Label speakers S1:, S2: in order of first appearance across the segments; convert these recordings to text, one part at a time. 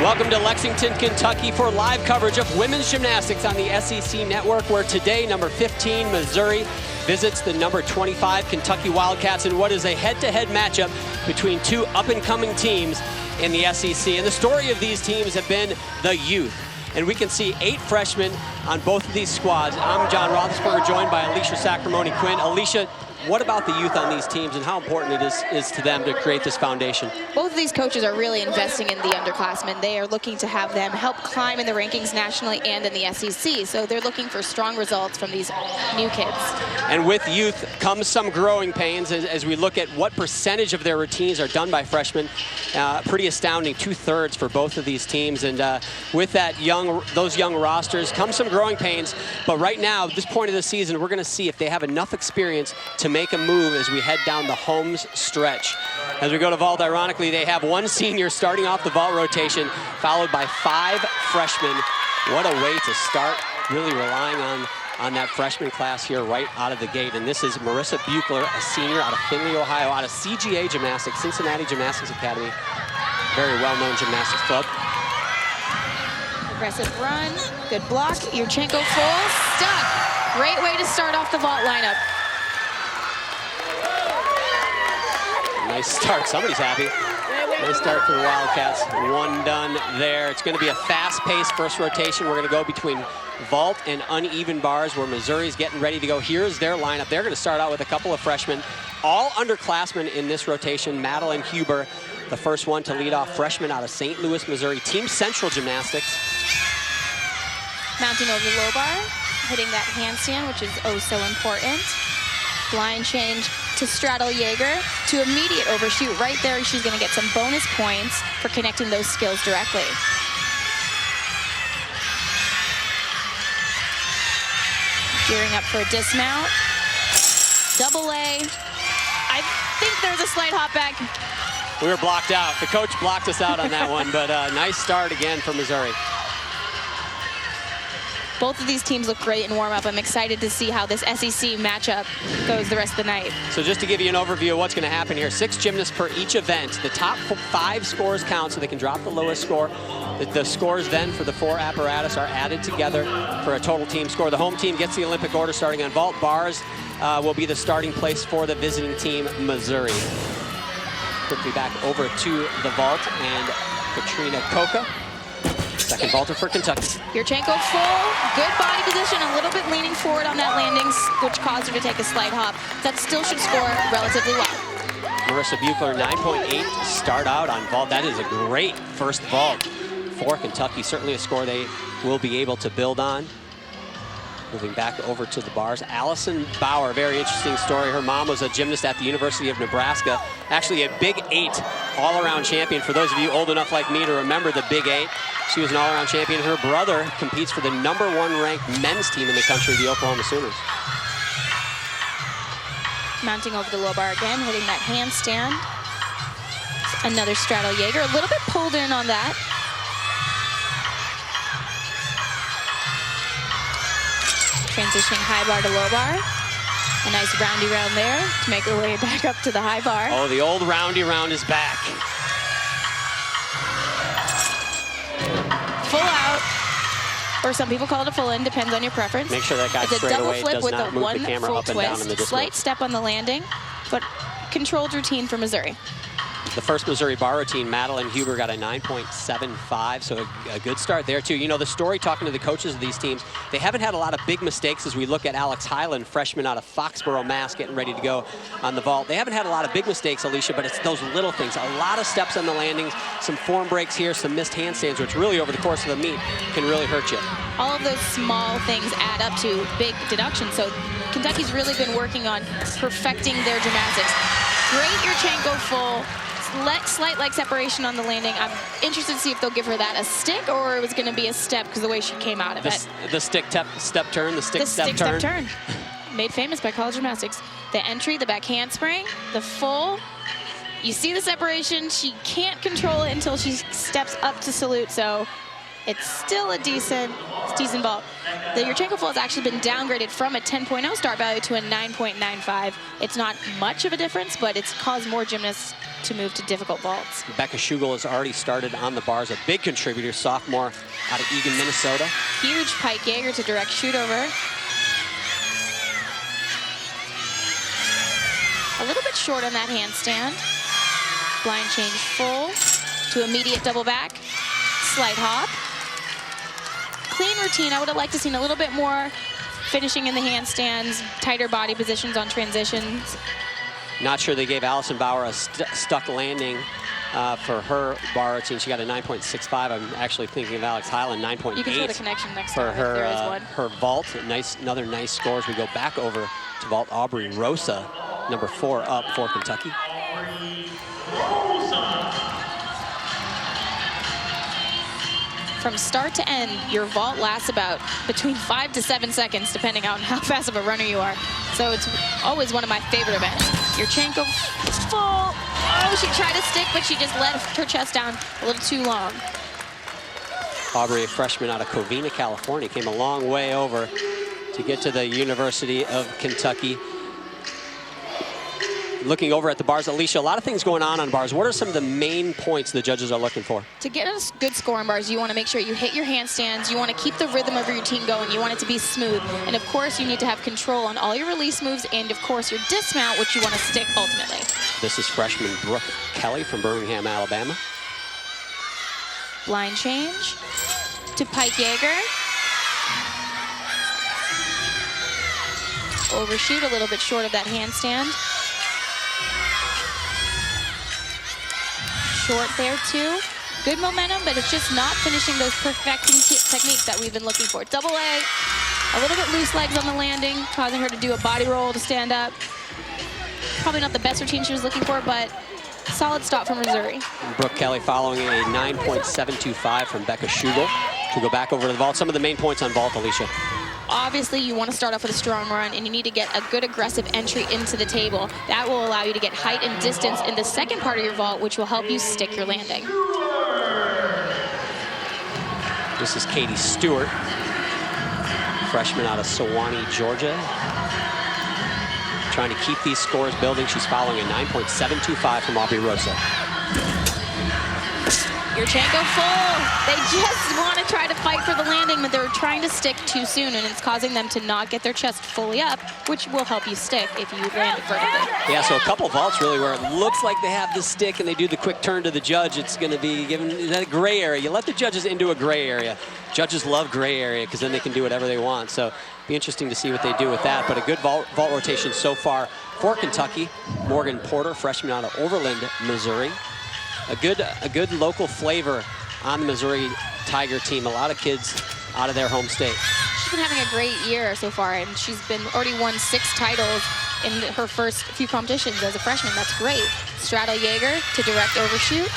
S1: Welcome to Lexington, Kentucky for live coverage of women's gymnastics on the SEC Network, where today number 15, Missouri, visits the number 25, Kentucky Wildcats, in what is a head-to-head matchup between two up-and-coming teams in the SEC. And the story of these teams have been the youth. And we can see 8 freshmen on both of these squads. I'm John Roethlisberger, joined by Alicia Sacramone-Quinn. Alicia, what about the youth on these teams and how important it is to them to create this foundation?
S2: Both of these coaches are really investing in the underclassmen. They are looking to have them help climb in the rankings nationally and in the SEC. So they're looking for strong results from these new kids. And with youth comes some growing pains as we look at what percentage of their routines are done by freshmen. Pretty astounding, 2/3 for both of these teams. And with that those young rosters comes some growing pains. But right now, at this point of the season, we're going to see if they have enough experience to make a move as we head down the home stretch. As we go to vault, ironically, they have 1 senior starting off the vault rotation, followed by 5 freshmen. What a way to start, really relying on that freshman class here right out of the gate. And this is Marissa Beucler, a senior out of Findlay, Ohio, out of CGA Gymnastics, Cincinnati Gymnastics Academy. Very well-known gymnastics club. Aggressive run, good block, Yurchenko full, stuck. Great way to start off the vault lineup.
S1: Nice start, somebody's happy. Nice start for the Wildcats, 1 done there. It's gonna be a fast-paced first rotation. We're gonna go between vault and uneven bars where Missouri's getting ready to go. Here's their lineup. They're gonna start out with a couple of freshmen, all underclassmen in this rotation. Madeleine Huber, the first one to lead off, freshman out of St. Louis, Missouri. Team Central Gymnastics.
S2: Mounting over the low bar, hitting that handstand, which is oh so important. Blind change to straddle Jaeger to immediate overshoot. Right there, she's going to get some bonus points for connecting those skills directly. Gearing up for a dismount. Double A. I think there's a slight hop back.
S1: We were blocked out. The coach blocked us out on that one, but nice start again for Missouri.
S2: Both of these teams look great in warm-up. I'm excited to see how this SEC matchup goes the rest of the night.
S1: So just to give you an overview of what's going to happen here, 6 gymnasts per each event. The top 5 scores count, so they can drop the lowest score. The scores then for the 4 apparatus are added together for a total team score. The home team gets the Olympic order starting on vault. Bars will be the starting place for the visiting team, Missouri. Quickly back over to the vault and Katrina Coca. Second vaulter for Kentucky.
S2: Yurchenko full, good body position, a little bit leaning forward on that landing, which caused her to take a slight hop. That still should score relatively well.
S1: Marissa Beucler, 9.8 start out on vault. That is a great first vault for Kentucky. Certainly a score they will be able to build on. Moving back over to the bars, Allison Bower, very interesting story. Her mom was a gymnast at the University of Nebraska, actually a Big 8 all-around champion. For those of you old enough like me to remember the Big 8, she was an all-around champion. Her brother competes for the #1 ranked men's team in the country, the Oklahoma Sooners.
S2: Mounting over the low bar again, hitting that handstand. Another straddle Jaeger, a little bit pulled in on that. Transitioning high bar to low bar. A nice roundy round there to make her way back up to the high bar.
S1: Oh, the old roundy round is back.
S2: Full out, or some people call it a full in, depends on your preference.
S1: Make sure that guy
S2: it's
S1: straight
S2: a double
S1: away
S2: flip
S1: does
S2: with
S1: not
S2: a
S1: move
S2: 1
S1: the camera
S2: full
S1: up and
S2: twist.
S1: down in the dismount.
S2: Slight step on the landing, but controlled routine for Missouri.
S1: The first Missouri bar routine, Madeleine Huber got a 9.75, so a good start there too. You know, the story talking to the coaches of these teams, they haven't had a lot of big mistakes as we look at Alex Hyland, freshman out of Foxborough, Mass, getting ready to go on the vault. They haven't had a lot of big mistakes, Alicia, but it's those little things. A lot of steps on the landings, some form breaks here, some missed handstands, which really over the course of the meet can really hurt you.
S2: All of those small things add up to big deductions. So Kentucky's really been working on perfecting their gymnastics. Great Yurchenko full. Slight leg separation on the landing. I'm interested to see if they'll give her that a stick or it was going to be a step because the way she came out of it.
S1: The stick step turn, the stick step turn.
S2: Made famous by college gymnastics. The entry, the back handspring, the full. You see the separation. She can't control it until she steps up to salute. So it's still a decent vault. The Yurchenko vault has actually been downgraded from a 10.0 start value to a 9.95. It's not much of a difference, but it's caused more gymnasts to move to difficult vaults.
S1: Becca Schugel has already started on the bars, a big contributor, sophomore out of Eagan, Minnesota.
S2: Huge pike Jaeger to direct shoot over. A little bit short on that handstand. Blind change full to immediate double back. Slight hop. Clean routine. I would have liked to seen a little bit more finishing in the handstands, tighter body positions on transitions.
S1: Not sure they gave Allison Bower a stuck landing for her bar routine. She got a 9.65. I'm actually thinking of Alex Hyland, 9.8.
S2: You can show the connection next
S1: for
S2: time
S1: her,
S2: if there is one.
S1: Her vault. Another nice score as we go back over to vault Aubree Rosa, number 4 up for Kentucky.
S2: From start to end, your vault lasts about between 5 to 7 seconds, depending on how fast of a runner you are. So it's always one of my favorite events. Yurchenko full. Oh, she tried to stick, but she just let her chest down a little too long.
S1: Aubree, a freshman out of Covina, California, came a long way over to get to the University of Kentucky. Looking over at the bars, Alicia, a lot of things going on bars. What are some of the main points the judges are looking for?
S2: To get a good score on bars, you want to make sure you hit your handstands. You want to keep the rhythm of your routine going. You want it to be smooth. And of course, you need to have control on all your release moves and of course your dismount, which you want to stick ultimately.
S1: This is freshman Brooke Kelly from Birmingham, Alabama.
S2: Blind change to pike Jaeger. Overshoot, a little bit short of that handstand. Short there too. Good momentum, but it's just not finishing those perfecting techniques that we've been looking for. Double A, a little bit loose legs on the landing, causing her to do a body roll to stand up. Probably not the best routine she was looking for, but solid stop from Missouri.
S1: Brooke Kelly following a 9.725 from Becca Schugel. To go back over to the vault. Some of the main points on vault, Alicia.
S2: Obviously, you want to start off with a strong run, and you need to get a good aggressive entry into the table. That will allow you to get height and distance in the second part of your vault, which will help you stick your landing.
S1: This is Katie Stuart, freshman out of Sewanee, Georgia. Trying to keep these scores building. She's following a 9.725 from Aubree Rosa.
S2: Yurchenko full. They just want to try to fight for the landing, but they're trying to stick too soon, and it's causing them to not get their chest fully up, which will help you stick if you land it vertically.
S1: Yeah, so a couple vaults really where it looks like they have the stick and they do the quick turn to the judge. It's going to be given that gray area. You let the judges into a gray area. Judges love gray area because then they can do whatever they want. So be interesting to see what they do with that. But a good vault rotation so far for Kentucky. Morgan Porter, freshman out of Overland, Missouri. A good local flavor on the Missouri Tiger team. A lot of kids out of their home state.
S2: She's been having a great year so far, and she's been already won 6 titles in her first few competitions as a freshman. That's great. Straddle Jaeger to direct overshoot.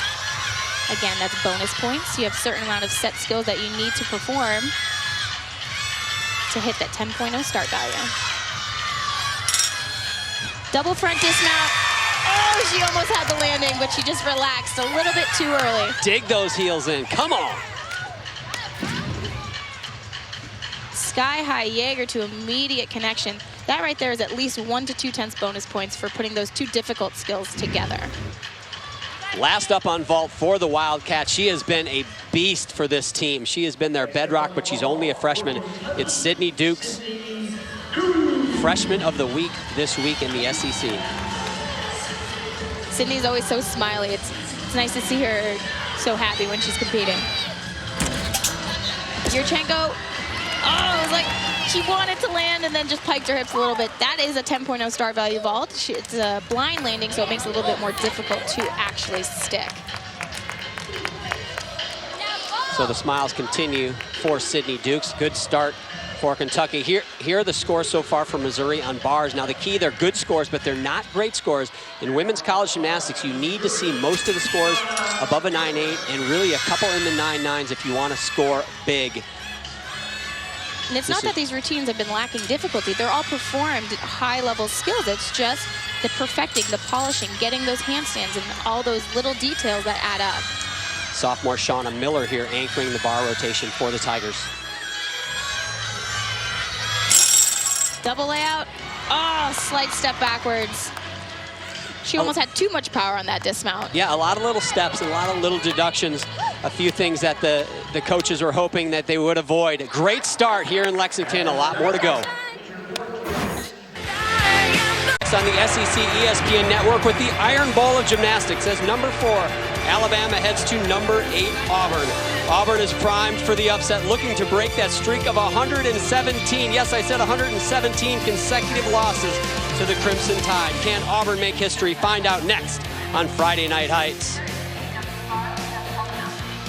S2: Again, that's bonus points. You have a certain amount of set skills that you need to perform to hit that 10.0 start value. Double front dismount. Oh, she almost had the landing, but she just relaxed a little bit too early.
S1: Dig those heels in. Come on.
S2: Sky high Jaeger to immediate connection. That right there is at least 1 to 2/10 bonus points for putting those two difficult skills together.
S1: Last up on vault for the Wildcats. She has been a beast for this team. She has been their bedrock, but she's only a freshman. It's Sidney Dukes, freshman of the week this week in the SEC.
S2: Sidney's always so smiley. It's nice to see her so happy when she's competing. Yurchenko, oh, it was like she wanted to land and then just piked her hips a little bit. That is a 10.0 start value vault. It's a blind landing, so it makes it a little bit more difficult to actually stick.
S1: So the smiles continue for Sidney Dukes. Good start for Kentucky. Here are the scores so far for Missouri on bars. Now the key, they're good scores, but they're not great scores. In women's college gymnastics, you need to see most of the scores above a 9.8 and really a couple in the 9.9s if you want to score big.
S2: And it's not that these routines have been lacking difficulty. They're all performed at high-level skills. It's just the perfecting, the polishing, getting those handstands, and all those little details that add up.
S1: Sophomore Shauna Miller here anchoring the bar rotation for the Tigers.
S2: Double layout. Oh, slight step backwards. She almost had too much power on that dismount.
S1: Yeah, a lot of little steps and a lot of little deductions. A few things that the coaches were hoping that they would avoid. A great start here in Lexington, a lot more to go. On the SEC ESPN network with the Iron Bowl of Gymnastics as number 4, Alabama heads to number 8, Auburn. Auburn is primed for the upset, looking to break that streak of 117. Yes, I said 117 consecutive losses to the Crimson Tide. Can Auburn make history? Find out next on Friday Night Heights.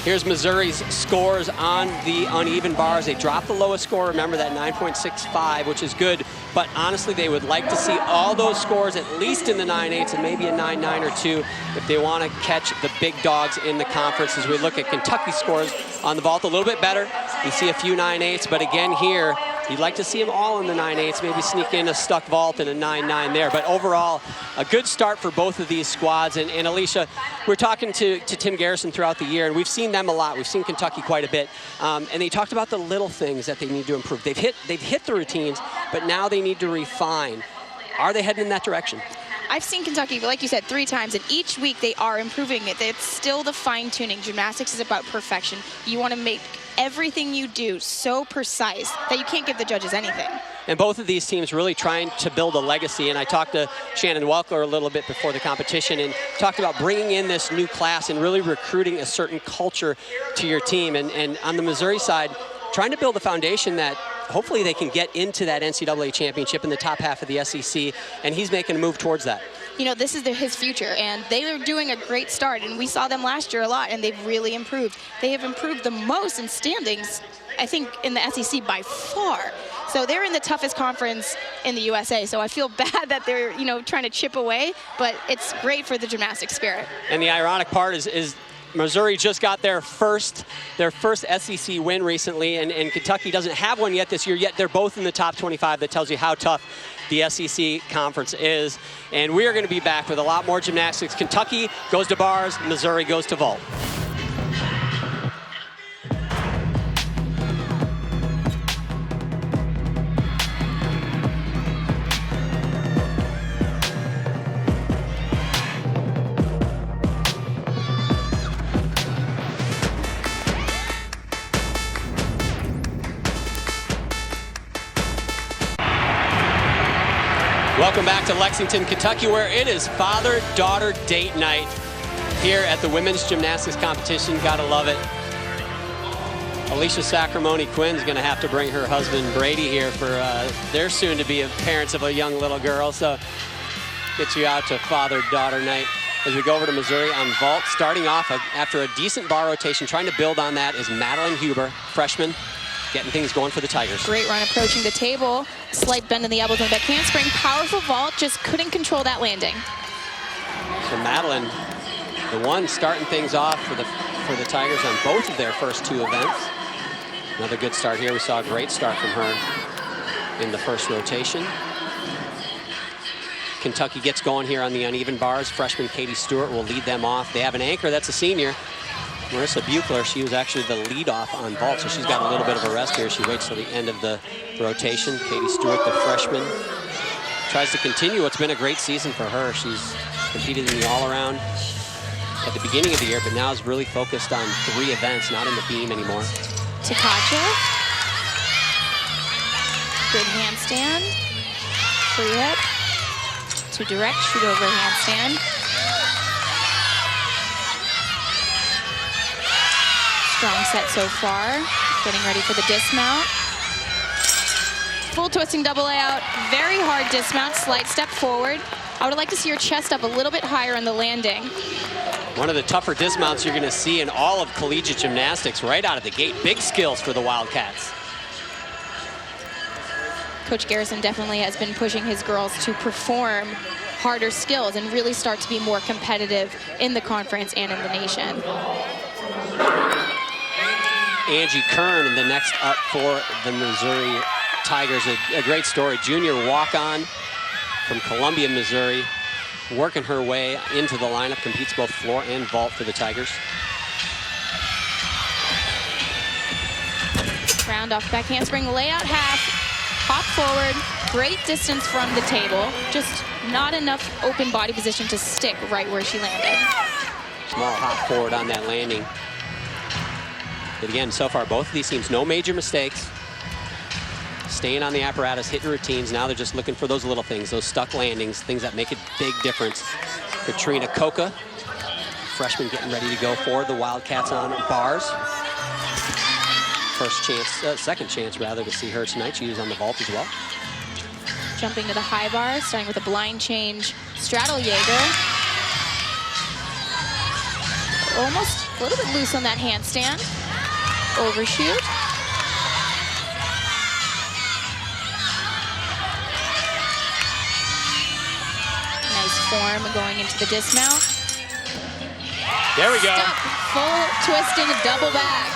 S1: Here's Missouri's scores on the uneven bars. They dropped the lowest score, remember that 9.65, which is good. But honestly, they would like to see all those scores at least in the 9.8s and maybe a 9.9 or 2 if they want to catch the big dogs in the conference. As we look at Kentucky's scores on the vault, a little bit better. You see a few 9.8s, but again here, you'd like to see them all in the 9.8s, maybe sneak in a stuck vault and a 9.9 there. But overall, a good start for both of these squads. And Alicia, we're talking to Tim Garrison throughout the year, and we've seen them a lot. We've seen Kentucky quite a bit. And they talked about the little things that they need to improve. They've hit the routines, but now they need to refine. Are they heading in that direction?
S2: I've seen Kentucky, like you said, 3 times, and each week they are improving it. It's still the fine-tuning. Gymnastics is about perfection. You want to make everything you do so precise that you can't give the judges anything.
S1: And both of these teams really trying to build a legacy. And I talked to Shannon Welkler a little bit before the competition and talked about bringing in this new class and really recruiting a certain culture to your team. And on the Missouri side, trying to build a foundation that hopefully they can get into that NCAA championship in the top half of the SEC, and he's making a move towards that.
S2: You know, this is his future, and they are doing a great start, and we saw them last year a lot, and they've really improved. They have improved the most in standings, I think, in the SEC by far. So they're in the toughest conference in the USA, so I feel bad that they're, you know, trying to chip away, but it's great for the gymnastic spirit.
S1: And the ironic part is Missouri just got their first SEC win recently, and Kentucky doesn't have one yet this year, yet they're both in the top 25. That tells you how tough the SEC conference is. And we are going to be back with a lot more gymnastics. Kentucky goes to bars, Missouri goes to vault. Welcome back to Lexington, Kentucky, where it is father-daughter date night here at the women's gymnastics competition. Gotta love it. Alicia Sacramone Quinn's gonna have to bring her husband Brady here for their soon-to-be parents of a young little girl. So get you out to father-daughter night. As we go over to Missouri on vault, starting off after a decent bar rotation, trying to build on that is Madeleine Huber, freshman, getting things going for the Tigers.
S2: Great run approaching the table. Slight bend in the elbows and back handspring. Powerful vault, just couldn't control that landing.
S1: So Madeleine, the one starting things off for the Tigers on both of their first 2 events. Another good start here. We saw a great start from her in the first rotation. Kentucky gets going here on the uneven bars. Freshman Katie Stuart will lead them off. They have an anchor, that's a senior. Marissa Beucler, she was actually the lead-off on vault, so she's got a little bit of a rest here. She waits till the end of the rotation. Katie Stuart, the freshman, tries to continue what's been a great season for her. She's competed in the all-around at the beginning of the year, but now is really focused on 3 events, not in the beam anymore.
S2: Takacha. Good handstand. Free hip. To direct, shoot over handstand. Strong set so far. Getting ready for the dismount. Full twisting double layout. Very hard dismount. Slight step forward. I would like to see your chest up a little bit higher on the landing.
S1: One of the tougher dismounts you're going to see in all of collegiate gymnastics right out of the gate. Big skills for the Wildcats.
S2: Coach Garrison definitely has been pushing his girls to perform harder skills and really start to be more competitive in the conference and in the nation.
S1: Angie Kern, the next up for the Missouri Tigers. A great story. Junior walk-on from Columbia, Missouri, working her way into the lineup, competes both floor and vault for the Tigers.
S2: Round off back handspring, layout half. hop forward, great distance from the table, just not enough open body position to stick right where she landed.
S1: Small hop forward on that landing. But again, so far, both of these teams, no major mistakes. Staying on the apparatus, hitting routines. Now they're just looking for those little things, those stuck landings, things that make a big difference. Katrina Coca, freshman, getting ready to go for the Wildcats on bars. First chance, second chance rather, to see her tonight. She was on the vault as well.
S2: Jumping to the high bar, starting with a blind change straddle Jaeger. Almost a little bit loose on that handstand. Overshoot. Nice form going into the dismount.
S1: There we go.
S2: Stuck, full twisting double back.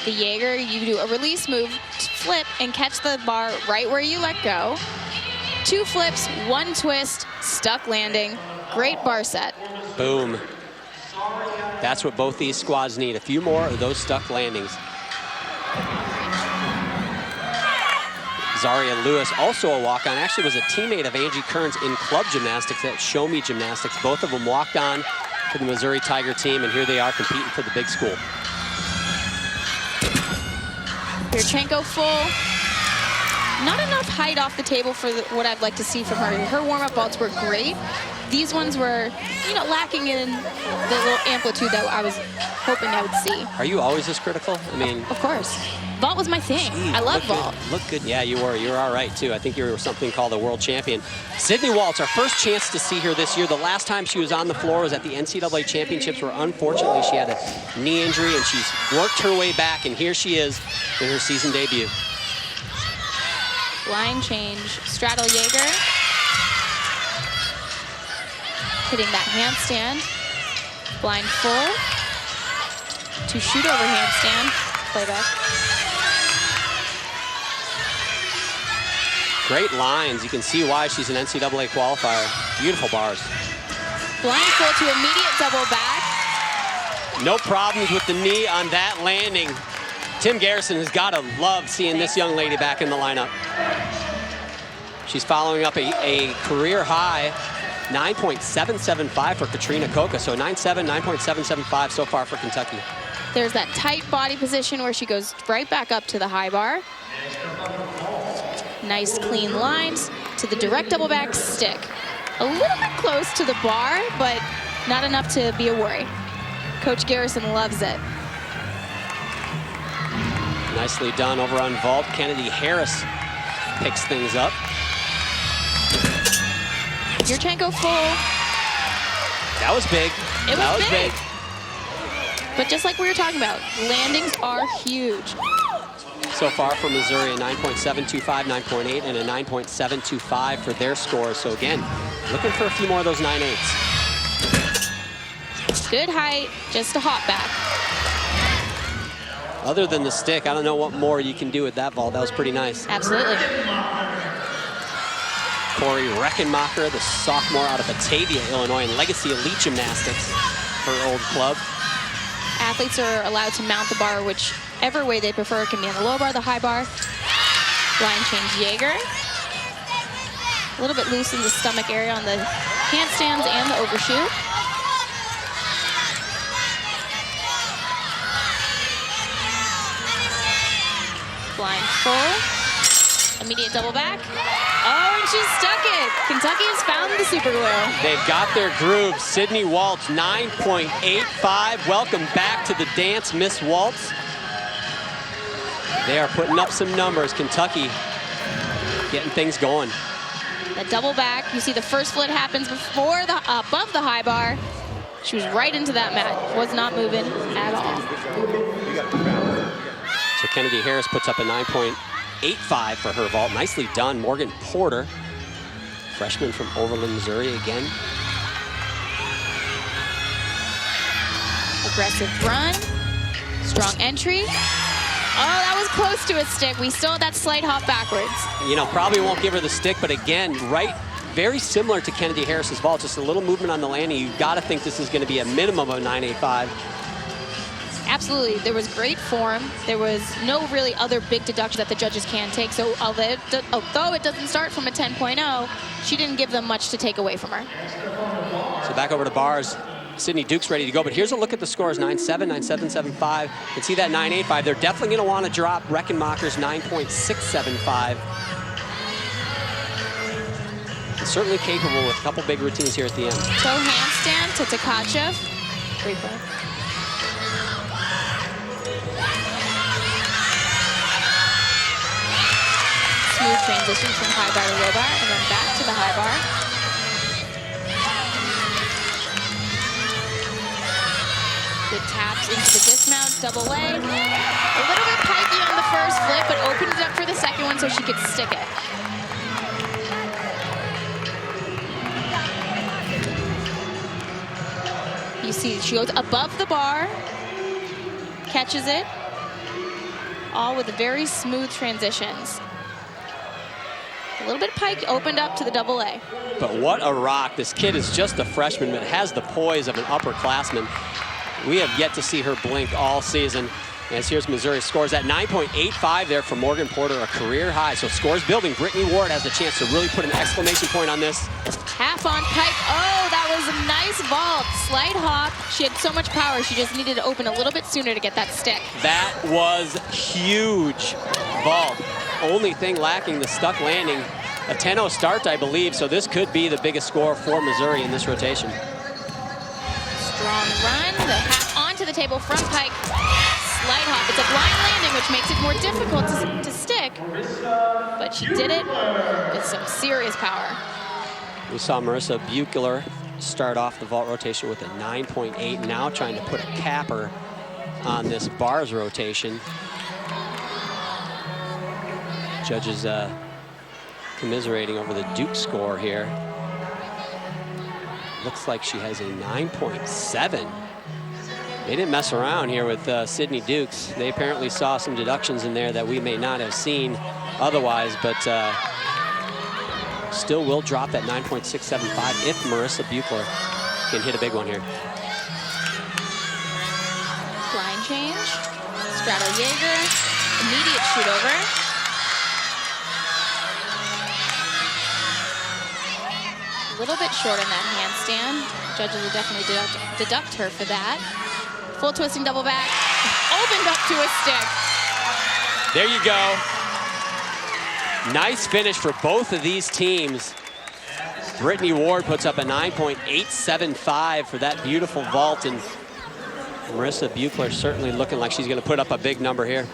S2: The Jaeger, you do a release move, flip, and catch the bar right where you let go. 2 flips, 1 twist, stuck landing. Great bar set.
S1: Boom. That's what both these squads need. A few more of those stuck landings. Xarria Lewis, also a walk-on, actually was a teammate of Angie Kern's in club gymnastics at Show Me Gymnastics. Both of them walked on to the Missouri Tiger team, and here they are competing for the big school.
S2: Yurchenko full. Not enough height off the table for what I'd like to see from her. Her warm-up vaults were great. These ones were, you know, lacking in the little amplitude that I was hoping I would see.
S1: Are you always this critical? I mean,
S2: of course. Vault was my thing. I love vault.
S1: Look good. Yeah, you were. You were all right, too. I think you were something called a world champion. Sydney Waltz, our first chance to see her this year. The last time she was on the floor was at the NCAA championships, where unfortunately she had a knee injury, and she's worked her way back, and here she is in her season debut.
S2: Line change, straddle Jaeger. Hitting that handstand. Blind full. To shoot over handstand. Playback.
S1: Great lines. You can see why she's an NCAA qualifier. Beautiful bars.
S2: Blind full to immediate double back.
S1: No problems with the knee on that landing. Tim Garrison has got to love seeing this young lady back in the lineup. She's following up a career high 9.775 for Katrina Coca. So 9.7, 9.775 so far for Kentucky.
S2: There's that tight body position where she goes right back up to the high bar. Nice clean lines to the direct double back stick. A little bit close to the bar, but not enough to be a worry. Coach Garrison loves it.
S1: Nicely done over on vault. Kennedi Harris picks things up.
S2: Yurchenko full.
S1: That was big.
S2: It was big. But just like we were talking about, landings are huge.
S1: So far for Missouri, a 9.725, 9.8, and a 9.725 for their scores. So again, looking for a few more of those 9.8s.
S2: Good height, just a hop back.
S1: Other than the stick, I don't know what more you can do with that vault. That was pretty nice.
S2: Absolutely.
S1: Cori Rechenmacher, the sophomore out of Batavia, Illinois, and Legacy Elite Gymnastics, her old club.
S2: Athletes are allowed to mount the bar whichever way they prefer. It can be on the low bar, the high bar. Line change Jaeger. A little bit loose in the stomach area on the handstands and the overshoot. Blind full. Immediate double back. Oh, and she stuck it. Kentucky has found the super glue.
S1: They've got their groove. Sydney Waltz, 9.85. Welcome back to the dance, Miss Waltz. They are putting up some numbers. Kentucky getting things going.
S2: The double back. You see the first flit happens before the above the high bar. She was right into that mat. Was not moving at all.
S1: So Kennedi Harris puts up a 9.85 for her vault. Nicely done. Morgan Porter, freshman from Overland, Missouri again.
S2: Aggressive run. Strong entry. Oh, that was close to a stick. We still had that slight hop backwards.
S1: You know, probably won't give her the stick, but again, right very similar to Kennedi Harris's vault, just a little movement on the landing. You've got to think this is going to be a minimum of a 9.85.
S2: Absolutely, there was great form. There was no really other big deduction that the judges can take. So although it doesn't start from a 10.0, she didn't give them much to take away from her.
S1: So back over to bars. Sidney Dukes ready to go, but here's a look at the scores: 9.7, 9.7, 7.5. You can see that 9.85. They're definitely going to want to drop Rechenmacher's 9.675. Certainly capable with a couple big routines here at the end.
S2: Toe handstand to Tkachev. Great play. Smooth transition from high bar to low bar, and then back to the high bar. Good taps into the dismount, double leg. A little bit pikey on the first flip, but opened it up for the second one so she could stick it. You see, she goes above the bar, catches it, all with very smooth transitions. A little bit pike, opened up to the double A.
S1: But what a rock. This kid is just a freshman, but has the poise of an upperclassman. We have yet to see her blink all season. As here's Missouri scores at 9.85 there for Morgan Porter, a career high. So scores building. Britney Ward has a chance to really put an exclamation point on this.
S2: Half on pike. Oh, that was a nice vault. Slight hop. She had so much power. She just needed to open a little bit sooner to get that stick.
S1: That was huge vault. Only thing lacking, the stuck landing. A 10-0 start, I believe, so this could be the biggest score for Missouri in this rotation.
S2: Strong run, the half onto the table, front pike, slight hop. It's a blind landing, which makes it more difficult to stick, but she did it with some serious power.
S1: We saw Marissa Beucler start off the vault rotation with a 9.8, now trying to put a capper on this bars rotation. Judges commiserating over the Duke score here. Looks like she has a 9.7. They didn't mess around here with Sidney Dukes. They apparently saw some deductions in there that we may not have seen otherwise, but still will drop that 9.675 if Marissa Beucler can hit a big one here.
S2: Blind change, straddle Jaeger, immediate shoot over. A little bit short on that handstand. Judges will definitely deduct her for that. Full twisting double back, opened up to a stick.
S1: There you go. Nice finish for both of these teams. Britney Ward puts up a 9.875 for that beautiful vault, and Marissa Beucler certainly looking like she's gonna put up a big number here.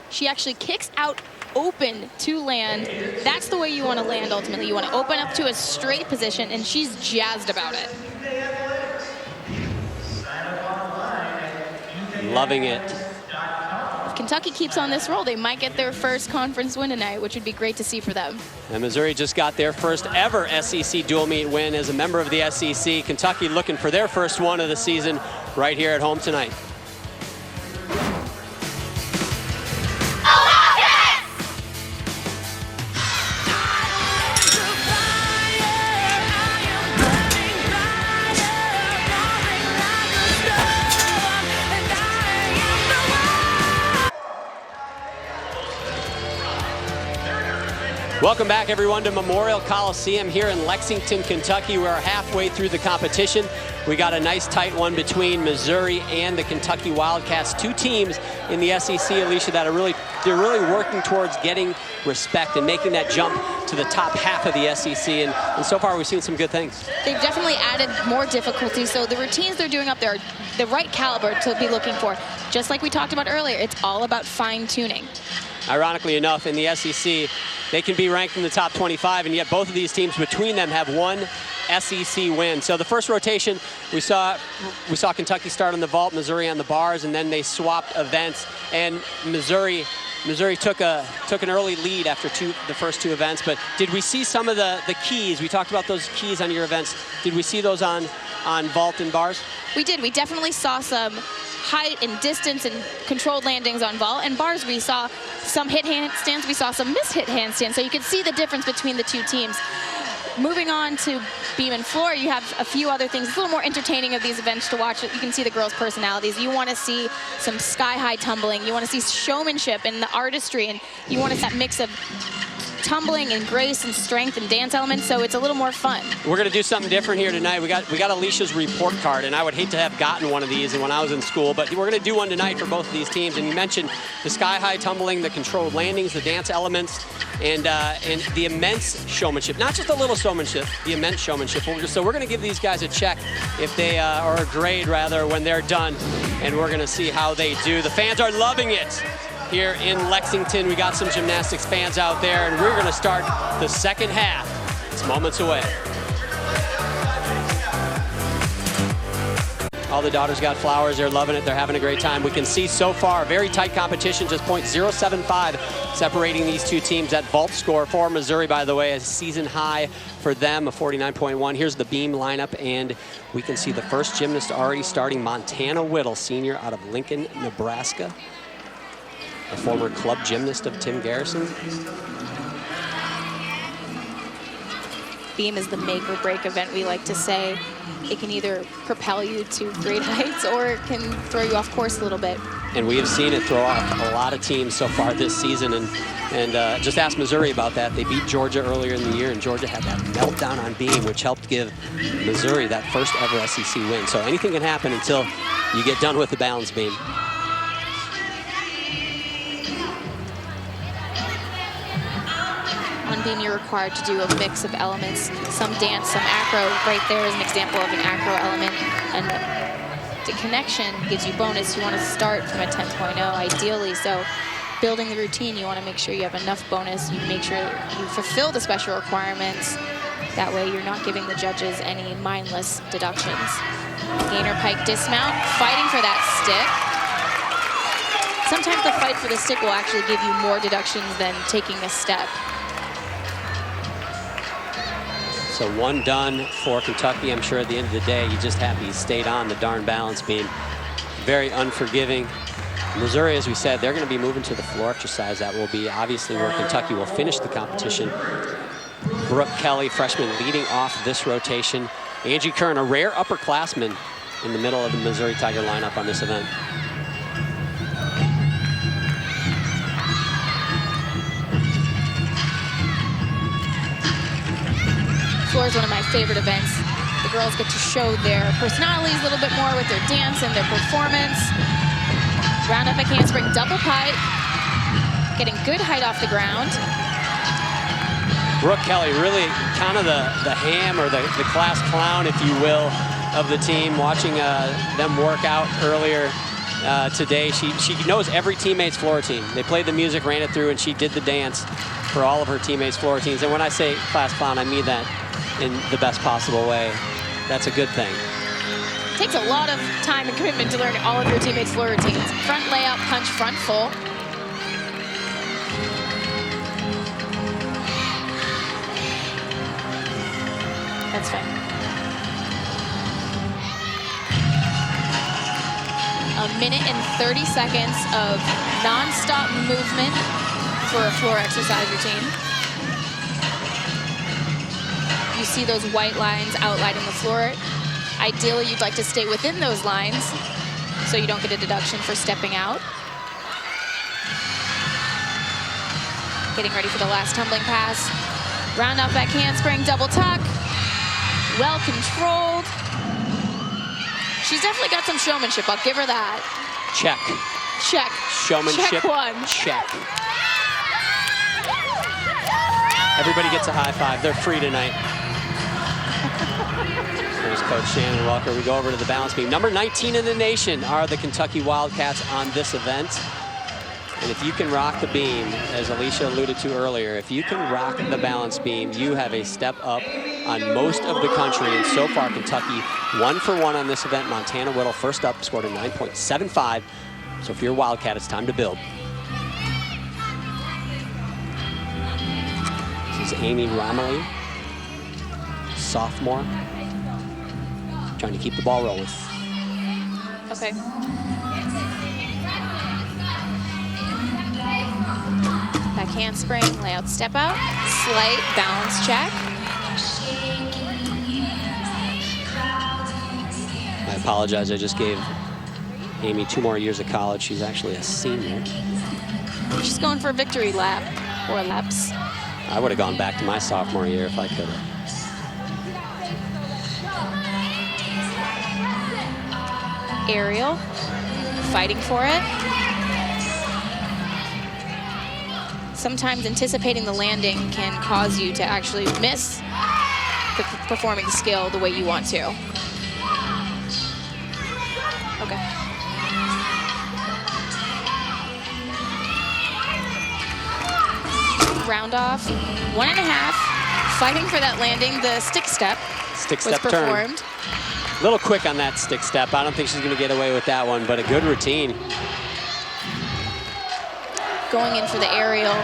S2: She actually kicks out open to land. That's the way you want to land ultimately. You want to open up to a straight position, and she's jazzed about it.
S1: Loving it.
S2: If Kentucky keeps on this roll, they might get their first conference win tonight, which would be great to see for them.
S1: And Missouri just got their first ever SEC dual meet win as a member of the SEC. Kentucky looking for their first one of the season right here at home tonight. Welcome back, everyone, to Memorial Coliseum here in Lexington, Kentucky. We're halfway through the competition. We got a nice tight one between Missouri and the Kentucky Wildcats. Two teams in the SEC, Alicia, that are really working towards getting respect and making that jump to the top half of the SEC. And so far, we've seen some good things. They've
S2: definitely added more difficulty. So the routines they're doing up there are the right caliber to be looking for. Just like we talked about earlier, it's all about fine-tuning.
S1: Ironically enough, in the SEC, they can be ranked in the top 25, and yet both of these teams between them have one SEC win. So the first rotation, we saw Kentucky start on the vault, Missouri on the bars, and then they swapped events. And Missouri took an early lead after the first two events. But did we see some of the keys? We talked about those keys on your events. Did we see those on vault and bars?
S2: We did. We definitely saw some height and distance and controlled landings on vault. And bars, we saw some hit handstands, we saw some miss-hit handstands. So you could see the difference between the two teams. Moving on to beam and floor, you have a few other things. It's a little more entertaining of these events to watch. You can see the girls' personalities. You want to see some sky-high tumbling. You want to see showmanship and the artistry, and you want to see that mix of tumbling and grace and strength and dance elements, so it's a little more fun. We're going to do something different here tonight. We got Alicia's report card, and I would hate to have gotten one of these when I was in school, but we're going to do one tonight for both of these teams. And you mentioned the sky-high tumbling, the controlled landings, the dance elements, and the immense showmanship. Not just a little showmanship, the immense showmanship. So we're going to give these guys a check if they, or a grade rather, when they're done, and we're going to see how they do. The fans are loving it. Here in Lexington, we got some gymnastics fans out there, and we're going to start the second half. It's moments away. All the daughters got flowers. They're loving it. They're having a great time. We can see so far, very tight competition, just .075 separating these two teams. That vault score for Missouri, by the way, a season high for them, a 49.1. Here's the beam lineup, and we can see the first gymnast already starting, Montana Whittle, senior out of Lincoln, Nebraska. A former club gymnast of Tim Garrison. Beam is the make or break event, we like to say. It can either propel you to great heights or it can throw you off course a little bit. And we have seen it throw off a lot of teams so far this season, and just ask Missouri about that. They beat Georgia earlier in the year, and Georgia had that meltdown on beam, which helped give Missouri that first ever SEC win. So anything can happen until you get done with the balance beam. On beam, you're required to do a mix of elements, some dance, some acro. Right there is an example of an acro element. And the connection gives you bonus. You want to start from a 10.0 ideally. So building the routine, you want to make sure you have enough bonus. You make sure you fulfill the special requirements. That way you're not giving the judges any mindless deductions. Gainer pike dismount, fighting for that stick. Sometimes the fight for the stick will actually give you more deductions than taking a step. So one done for Kentucky. I'm sure at the end of the day, you just happy he stayed on the darn balance beam. Very unforgiving. Missouri, as we said, they're going to be moving to the floor exercise. That will be obviously where Kentucky will finish the competition. Brooke Kelly, freshman, leading off this rotation. Angie Kern, a rare upperclassman in the middle of the Missouri Tiger lineup on this event. Floor is one of my favorite events. The girls get to show their personalities a little bit more with their dance and their performance. Round up a handspring, double pike, getting good height off the ground. Brooke Kelly, really kind of the ham or the class clown, if you will, of the team. Watching them work out earlier today, she knows every teammate's floor routine. They played the music, ran it through, and she did the dance for all of her teammates' floor routines. And when I say class clown, I mean that in the best possible way. That's a good thing. It takes a lot of time and commitment to learn all of your teammates' floor routines. Front layout, punch, front full. That's fine. A minute and 30 seconds of non-stop movement for a floor exercise routine. You see those white lines outlining the floor. Ideally, you'd like to stay within those lines so you don't get a deduction for stepping out. Getting ready for the last tumbling pass. Round off back handspring, double tuck. Well controlled. She's definitely got some showmanship, I'll give her that. Check. Check. Showmanship. Check one. Check. Everybody gets a high five. They're free tonight. There's Coach Shannon Walker. We go over to the balance beam. Number 19 in the nation are the Kentucky Wildcats on this event. And if you can rock the beam, as Alicia alluded to earlier, if you can rock the balance beam, you have a step up on most of the country. And so far, Kentucky 1 for 1 on this event. Montana Whittle first up, scored a 9.75. So if you're a Wildcat, it's time to build. This is Amy Roemmele, sophomore, trying to keep the ball rolling. Okay. Back handspring, layout step out, slight balance check.
S1: apologize. I just gave Amy 2 more years of college. She's actually a senior.
S2: She's going for a victory lap or laps.
S1: I would have gone back to my sophomore year if I could have.
S2: Aerial, fighting for it. Sometimes anticipating the landing can cause you to actually miss the performing skill the way you want to. Okay. Round off, 1.5, fighting for that landing. The stick step was performed.
S1: Turn. A little quick on that stick step. I don't think she's going to get away with that one, but a good routine.
S2: Going in for the aerial,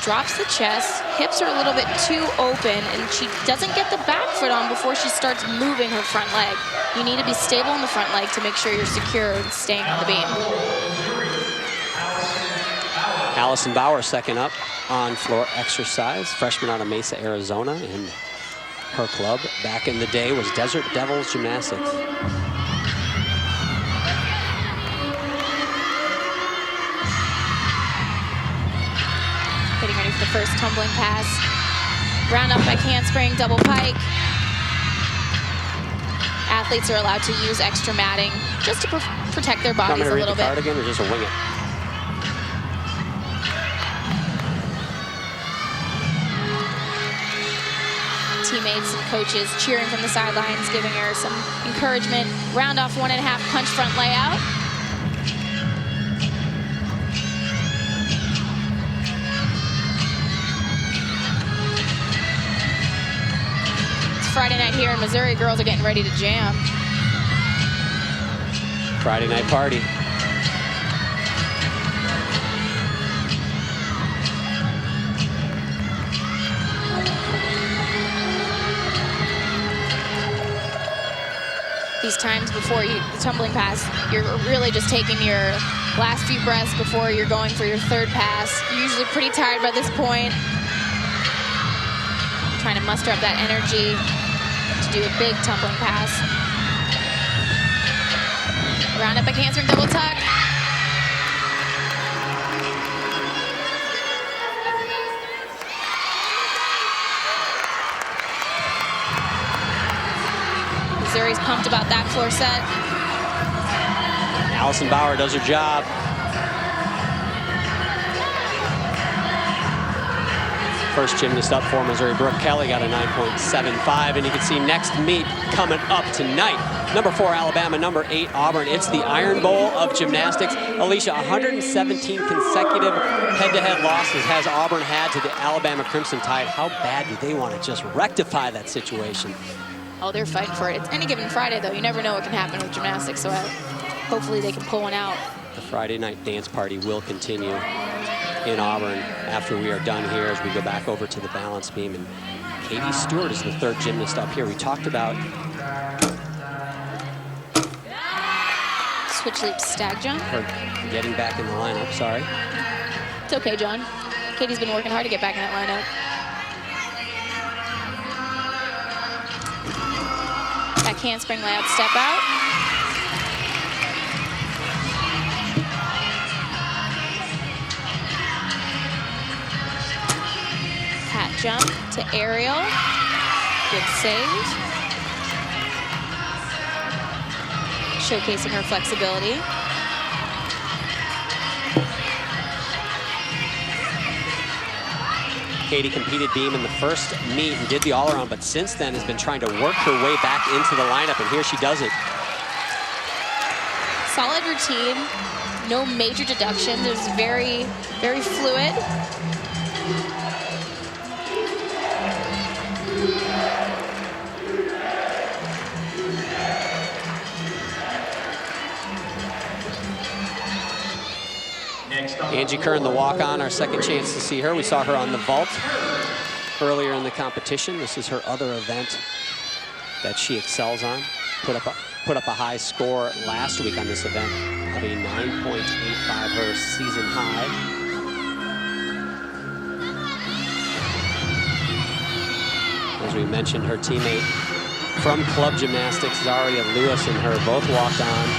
S2: drops the chest, hips are a little bit too open, and she doesn't get the back foot on before she starts moving her front leg. You need to be stable in the front leg to make sure you're secure and staying on the beam.
S1: Allison Bower second up on floor exercise, freshman out of Mesa, Arizona, and her club back in the day was Desert Devils Gymnastics.
S2: Getting ready for the first tumbling pass. Round up by handspring, double pike. Athletes are allowed to use extra matting just to protect their bodies a little bit.
S1: Cardigan or just a wing it?
S2: Teammates and coaches cheering from the sidelines, giving her some encouragement. Round off 1.5 punch front layout. It's Friday night here in Missouri. Girls are getting ready to jam.
S1: Friday night party.
S2: These times before the tumbling pass, you're really just taking your last few breaths before you're going for your third pass. You're usually pretty tired by this point. Trying to muster up that energy to do a big tumbling pass. Round up a handspring double tuck. Missouri's pumped about that floor set.
S1: Allison Bower does her job. First gymnast up for Missouri, Brooke Kelly, got a 9.75, and you can see next meet coming up tonight. Number 4, Alabama, number 8, Auburn. It's the Iron Bowl of gymnastics. Alicia, 117 consecutive head-to-head losses has Auburn had to the Alabama Crimson Tide. How bad do they want to just rectify that situation?
S2: Oh, they're fighting for it. It's any given Friday, though. You never know what can happen with gymnastics, so hopefully they can pull one out.
S1: The Friday night dance party will continue in Auburn after we are done here as we go back over to the balance beam. And Katie Stuart is the 3rd gymnast up here. We talked about
S2: switch leap stag jump.
S1: Her getting back in the lineup, sorry.
S2: It's okay, John. Katie's been working hard to get back in that lineup. Back handspring layout, step out. Pat jump to aerial. Good save. Showcasing her flexibility.
S1: Katie competed beam in the first meet and did the all-around, but since then has been trying to work her way back into the lineup, and here she does it.
S2: Solid routine, no major deductions. It was very, very fluid.
S1: Angie Kern, the walk-on, our second chance to see her. We saw her on the vault earlier in the competition. This is her other event that she excels on. Put up a high score last week on this event of a 9.85, her season high. As we mentioned, her teammate from Club Gymnastics. Xarria Lewis and her both walked on.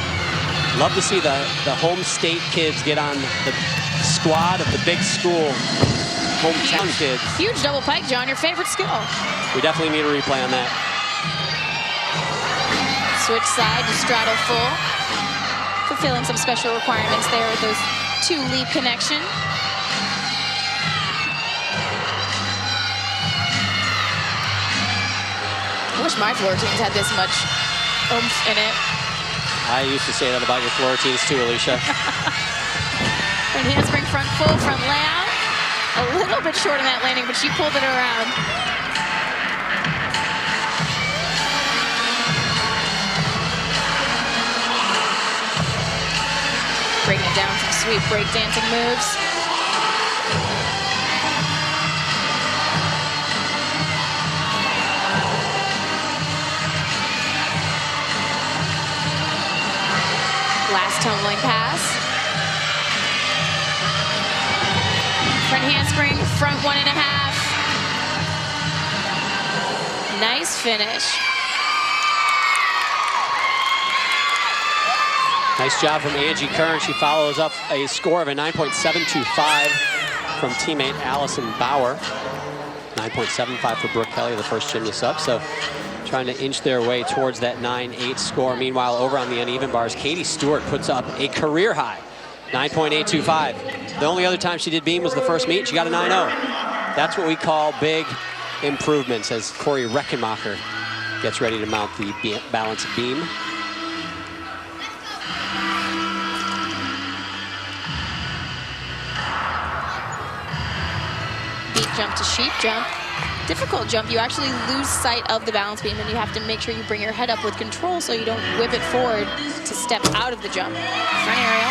S1: Love to see the home state kids get on the squad of the big school hometown kids.
S2: Huge double pike, John, your favorite skill.
S1: We definitely need a replay on that.
S2: Switch side to straddle full. Fulfilling some special requirements there with those 2 leap connection. I wish my floor routines had this much oomph in it.
S1: I used to say that about your floor routines too, Alicia.
S2: Front handspring, front full, front layout. A little bit short on that landing, but she pulled it around. Breaking it down some sweet breakdancing moves. Last tumbling pass. Front handspring, front 1.5. Nice finish.
S1: Nice job from Angie Kern. She follows up a score of a 9.725 from teammate Allison Bower. 9.75 for Brooke Kelly, the first gymnast up. So trying to inch their way towards that 9.8 score. Meanwhile, over on the uneven bars, Katie Stuart puts up a career high, 9.825. The only other time she did beam was the first meet. She got a 9.0. That's what we call big improvements as Cori Rechenmacher gets ready to mount the balance beam.
S2: Beat jump to sheep jump. Difficult jump. You actually lose sight of the balance beam, and you have to make sure you bring your head up with control so you don't whip it forward to step out of the jump. Front aerial.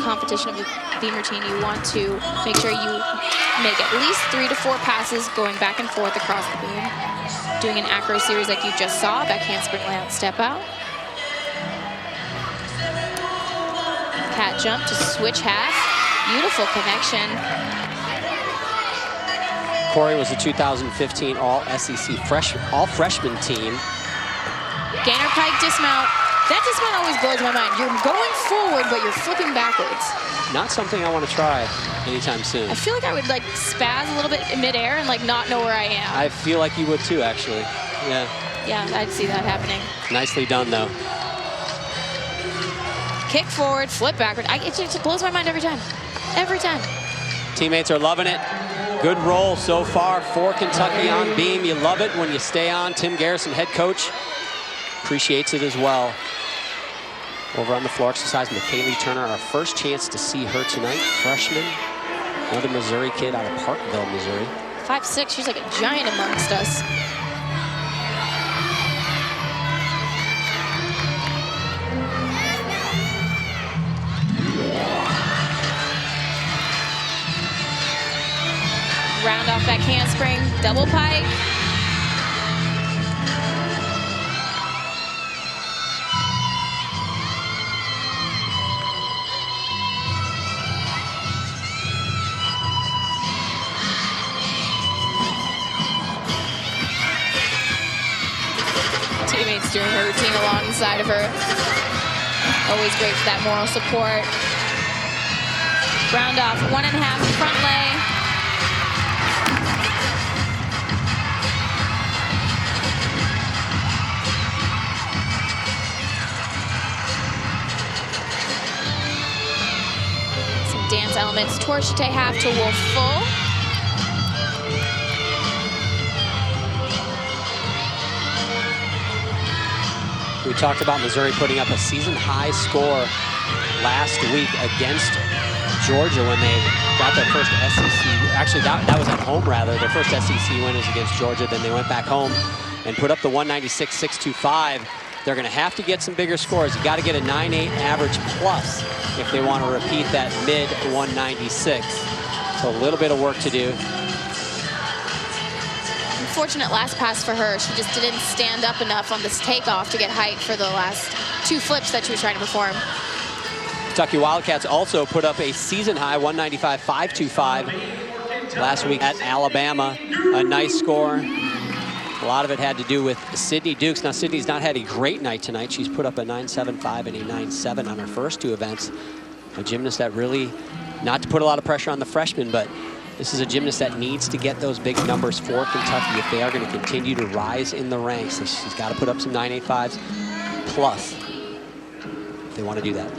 S2: Competition of the beam routine, you want to make sure you make at least 3 to 4 passes going back and forth across the beam. Doing an acro series like you just saw, back handspring layout, step out. Cat jump to switch half. Beautiful connection.
S1: Cori was the 2015 All-SEC all-freshman team.
S2: Gainer pike dismount. That dismount always blows my mind. You're going forward, but you're flipping backwards.
S1: Not something I want to try anytime soon.
S2: I feel like I would like spaz a little bit in midair and like not know where I am.
S1: I feel like you would too, actually. Yeah.
S2: Yeah, I'd see that happening.
S1: Nicely done, though.
S2: Kick forward, flip backward. It just blows my mind every time. Every time.
S1: Teammates are loving it. Good roll so far for Kentucky on beam. You love it when you stay on. Tim Garrison, head coach, appreciates it as well. Over on the floor exercise, Michaelee Turner, our first chance to see her tonight. Freshman, another Missouri kid out of Parkville, Missouri.
S2: 5'6", she's like a giant amongst us. Round off back handspring, double pike. Teammates doing her routine alongside of her. Always great for that moral support. Round off, 1.5 front lay. Some dance elements, torchete half to wolf full.
S1: We talked about Missouri putting up a season-high score last week against Georgia when they got their first SEC. Actually, that was at home, rather. Their first SEC win was against Georgia. Then they went back home and put up the 196.625. They're going to have to get some bigger scores. You got to get a 9.8 average plus if they want to repeat that mid-196. So a little bit of work to do.
S2: Unfortunate last pass for her. She just didn't stand up enough on this takeoff to get height for the last 2 flips that she was trying to perform.
S1: Kentucky Wildcats also put up a season high 195.525 last week at Alabama. A nice score. A lot of it had to do with Sidney Dukes. Now, Sidney's not had a great night tonight. She's put up a 9.75 and a 9.7 on her first 2 events. A gymnast that really, not to put a lot of pressure on the freshmen, but this is a gymnast that needs to get those big numbers for Kentucky if they are going to continue to rise in the ranks. So she's got to put up some 9.85s plus if they want to do that.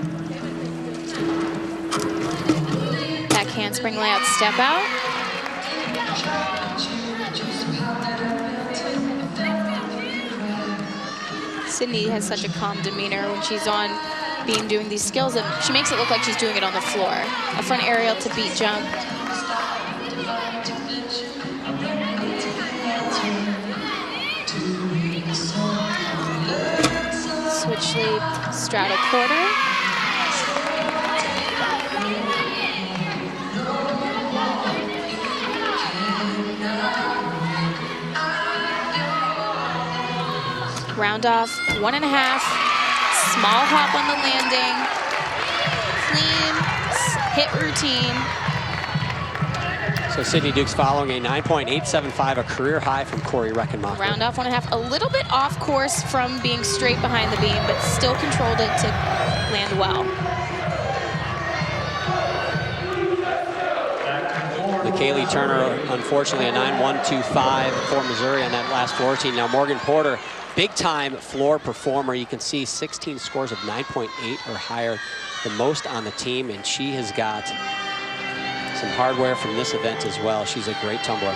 S2: Back handspring layout step out. Sidney has such a calm demeanor when she's on beam doing these skills, and she makes it look like she's doing it on the floor. A front aerial to beat jump. Switch leap, straddle quarter. Round off 1.5, small hop on the landing, clean hit routine.
S1: So Sidney Dukes following a 9.875, a career high from Cori Rechenmacher.
S2: Round off 1.5, a little bit off course from being straight behind the beam, but still controlled it to land well.
S1: Michaelee Turner, unfortunately, a 9.125 for Missouri on that last floor routine. Now Morgan Porter, big-time floor performer. You can see 16 scores of 9.8 or higher, the most on the team, and she has got some hardware from this event as well. She's a great tumbler.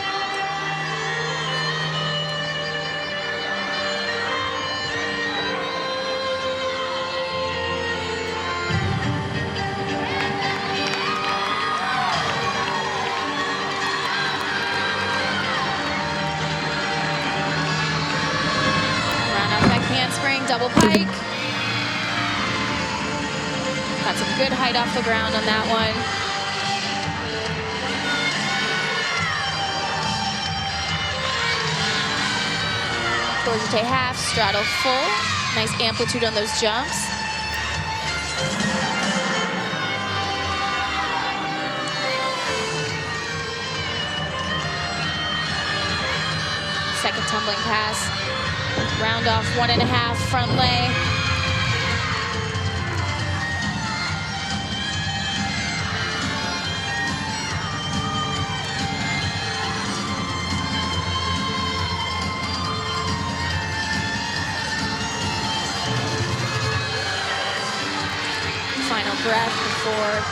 S2: Double pike. Got some good height off the ground on that one. Dorjete half, straddle full. Nice amplitude on those jumps. Second tumbling pass. Round off 1.5, front lay. Final breath before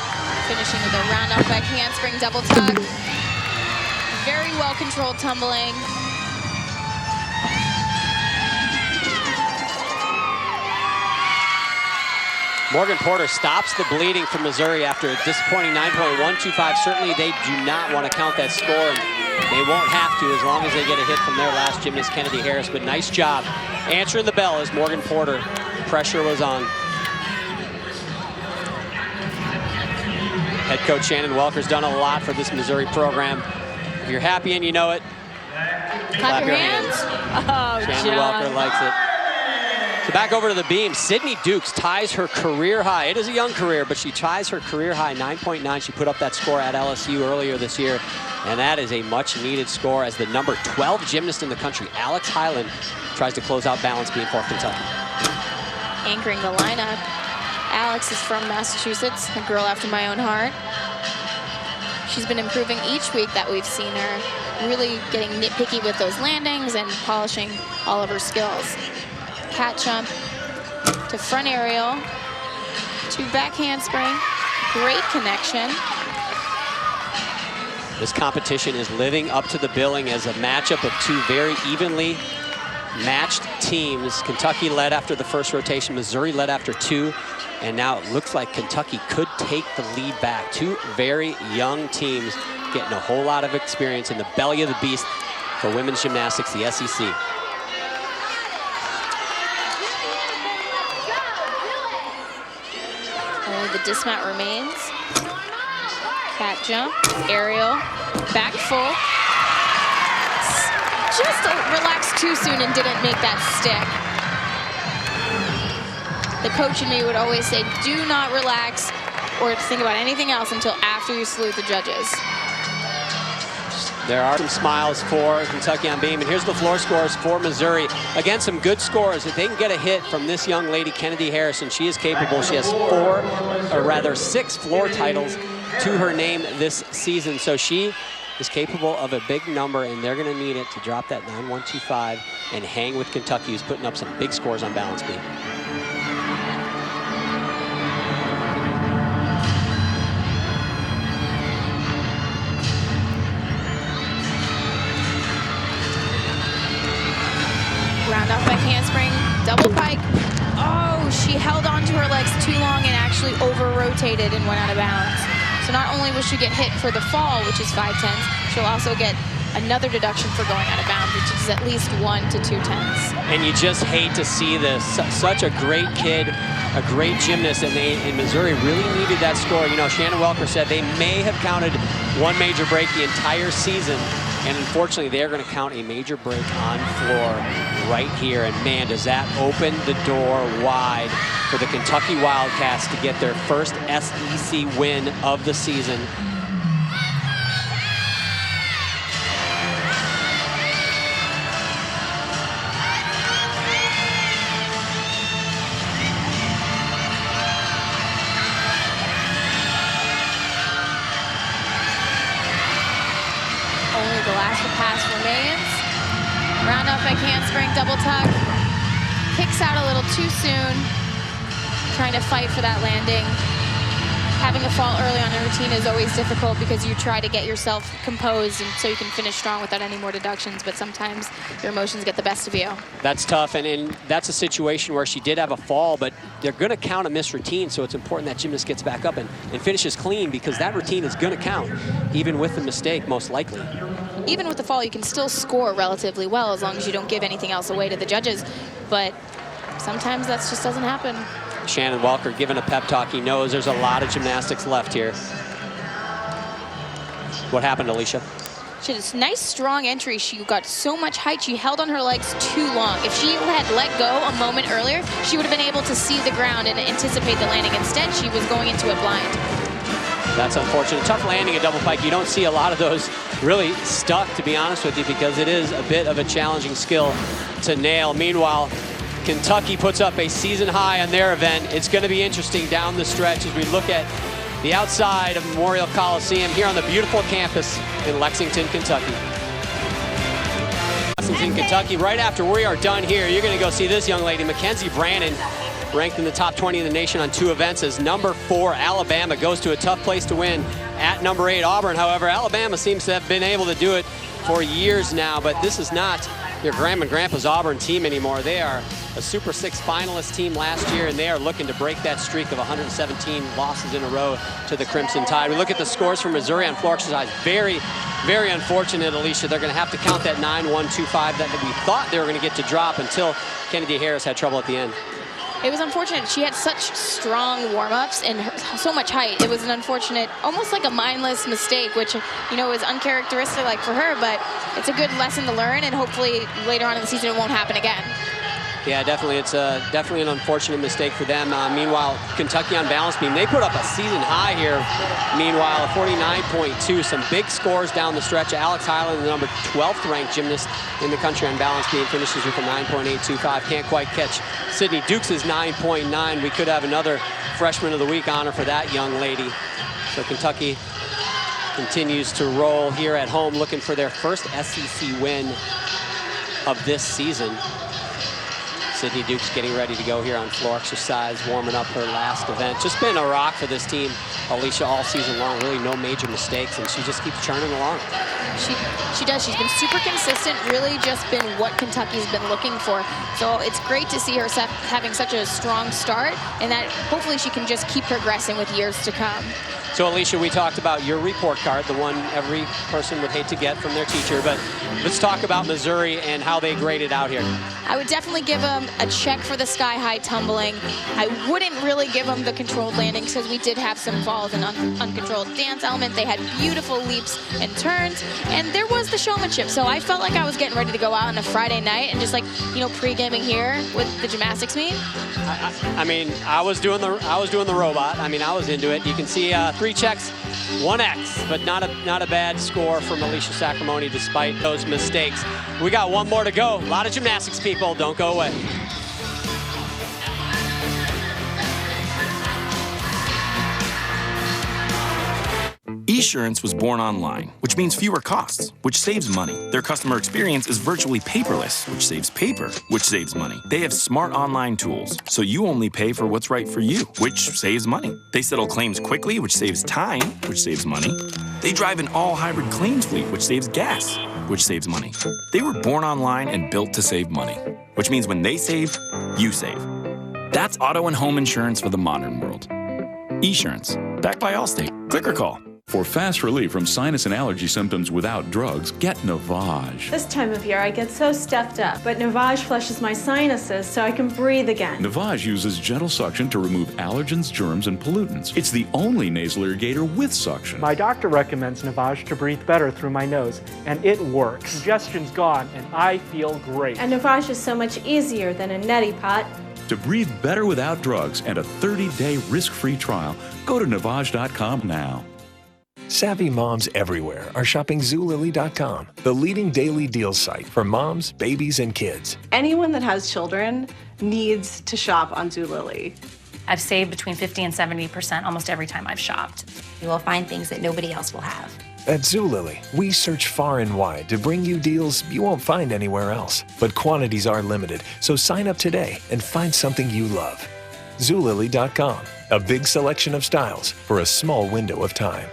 S2: finishing with a round off back handspring double tuck. Very well controlled tumbling.
S1: Morgan Porter stops the bleeding from Missouri after a disappointing 9.125. Certainly they do not want to count that score, and they won't have to as long as they get a hit from their last gymnast, Kennedi Harris. But nice job answering the bell as Morgan Porter, pressure was on. Head coach Shannon Welker's done a lot for this Missouri program. If you're happy and you know it, clap your hands.
S2: Oh,
S1: Shannon Welker likes it. So back over to the beam, Sidney Dukes ties her career high. It is a young career, but she ties her career high, 9.9. She put up that score at LSU earlier this year, and that is a much-needed score as the number 12 gymnast in the country, Alex Hyland, tries to close out balance beam for Kentucky.
S2: Anchoring the lineup, Alex is from Massachusetts, a girl after my own heart. She's been improving each week that we've seen her, really getting nitpicky with those landings and polishing all of her skills. Cat jump to front aerial to back handspring. Great connection.
S1: This competition is living up to the billing as a matchup of 2 very evenly matched teams. Kentucky led after the first rotation, Missouri led after 2, and now it looks like Kentucky could take the lead back. 2 very young teams getting a whole lot of experience in the belly of the beast for women's gymnastics, the SEC.
S2: The dismount remains. Cat jump, aerial, back full. just relaxed too soon and didn't make that stick. The coach in me would always say, do not relax or think about anything else until after you salute the judges.
S1: There are some smiles for Kentucky on beam, and here's the floor scores for Missouri. Again, some good scores. If they can get a hit from this young lady, Kennedi Harris, and she is capable. She has 6 floor titles to her name this season. So she is capable of a big number, and they're going to need it to drop that 9-1-2-5 and hang with Kentucky, who's putting up some big scores on balance beam.
S2: Round off back handspring, double pike. Oh, she held on to her legs too long and actually over-rotated and went out of bounds. So not only will she get hit for the fall, which is 5/10, she'll also get another deduction for going out of bounds, which is at least 1 to 2/10.
S1: And you just hate to see this. Such a great kid, a great gymnast, and they in Missouri really needed that score. You know, Shauna Miller said they may have counted one major break the entire season, and unfortunately they're going to count a major break on floor right here. And man, does that open the door wide for the Kentucky Wildcats to get their first SEC win of the season.
S2: Only the last pass remains. Round off back handspring, double tuck. Kicks out a little too soon. Trying to fight for that landing. Having a fall early on a routine is always difficult because you try to get yourself composed and so you can finish strong without any more deductions, but sometimes your emotions get the best of you. That's
S1: tough, and that's a situation where she did have a fall, but they're going to count a missed routine, so it's important that gymnast gets back up and finishes clean, because that routine is going to count, even with the mistake, most likely.
S2: Even with the fall, you can still score relatively well as long as you don't give anything else away to the judges, but sometimes that just doesn't happen.
S1: Shannon Welker giving a pep talk. He knows there's a lot of gymnastics left here. What happened, Alicia?
S2: She had this nice, strong entry. She got so much height. She held on her legs too long. If she had let go a moment earlier, she would have been able to see the ground and anticipate the landing. Instead, she was going into it blind.
S1: That's unfortunate. Tough landing, a double pike. You don't see a lot of those really stuck, to be honest with you, because it is a bit of a challenging skill to nail. Meanwhile, Kentucky puts up a season high on their event. It's going to be interesting down the stretch as we look at the outside of Memorial Coliseum here on the beautiful campus in Lexington, Kentucky. In Kentucky, right after we are done here, you're going to go see this young lady, Mackenzie Brannon, ranked in the top 20 in the nation on 2 events as number 4. Alabama goes to a tough place to win at number 8. Auburn, however, Alabama seems to have been able to do it for years now, but this is not your grandma and grandpa's Auburn team anymore. They are a Super 6 finalist team last year, and they are looking to break that streak of 117 losses in a row to the Crimson Tide. We look at the scores for Missouri on floor exercise. Very, very unfortunate, Alicia. They're going to have to count that 9-1-2-5 that we thought they were going to get to drop until Kennedi Harris had trouble at the end.
S2: It was unfortunate. She had such strong warm-ups and so much height. It was an unfortunate, almost like a mindless mistake, which, you know, is uncharacteristic like for her, but it's a good lesson to learn, and hopefully later on in the season it won't happen again.
S1: Yeah, definitely. It's definitely an unfortunate mistake for them. Meanwhile, Kentucky on balance beam, they put up a season high here. Meanwhile, 49.2, some big scores down the stretch. Alex Hyland, the number 12th ranked gymnast in the country on balance beam, finishes with a 9.825. Can't quite catch Sidney Dukes' 9.9. We could have another Freshman of the Week honor for that young lady. So Kentucky continues to roll here at home, looking for their first SEC win of this season. Sidney Dukes getting ready to go here on floor exercise, warming up her last event. Just been a rock for this team, Alicia, all season long. Really no major mistakes, and she just keeps churning along. She does. She's been super consistent, really just been what Kentucky's been looking for. So it's great to see her having such a strong start, and that hopefully she can just keep progressing with years to come. So, Alicia, we talked about your report card, the one every person would hate to get from their teacher, but let's talk about Missouri and how they graded out here.
S2: I would definitely give them a check for the sky-high tumbling. I wouldn't really give them the controlled landings because we did have some falls and uncontrolled dance element. They had beautiful leaps and turns, and there was the showmanship. So I felt like I was getting ready to go out on a Friday night and just like, you know, pre-gaming here with the gymnastics meet.
S1: I mean, I was doing the robot. I mean, I was into it. You can see 3 checks, 1 X, but not a bad score from Alicia Sacramone despite those mistakes. We got 1 more to go. A lot of gymnastics people. Don't go away.
S3: Esurance was born online, which means fewer costs, which saves money. Their customer experience is virtually paperless, which saves paper, which saves money. They have smart online tools, so you only pay for what's right for you, which saves money. They settle claims quickly, which saves time, which saves money. They drive an all-hybrid claims fleet, which saves gas, which saves money. They were born online and built to save money, which means when they save, you save. That's auto and home insurance for the modern world. Esurance, backed by Allstate. Click or call.
S4: For fast relief from sinus and allergy symptoms without drugs, get Navage.
S5: This time of year, I get so stuffed up, but Navage flushes my sinuses so I can breathe again.
S4: Navage uses gentle suction to remove allergens, germs, and pollutants. It's the only nasal irrigator with suction.
S6: My doctor recommends Navage to breathe better through my nose, and it works. Congestion's gone, and I feel great.
S5: And Navage is so much easier than a neti pot.
S4: To breathe better without drugs and a 30-day risk-free trial, go to Navage.com now.
S7: Savvy moms everywhere are shopping Zulily.com, the leading daily deals site for moms, babies, and kids.
S8: Anyone that has children needs to shop on Zulily.
S9: I've saved between 50 and 70% almost every time I've shopped.
S10: You will find things that nobody else will have.
S7: At Zulily, we search far and wide to bring you deals you won't find anywhere else. But quantities are limited, so sign up today and find something you love. Zulily.com, a big selection of styles for a small window of time.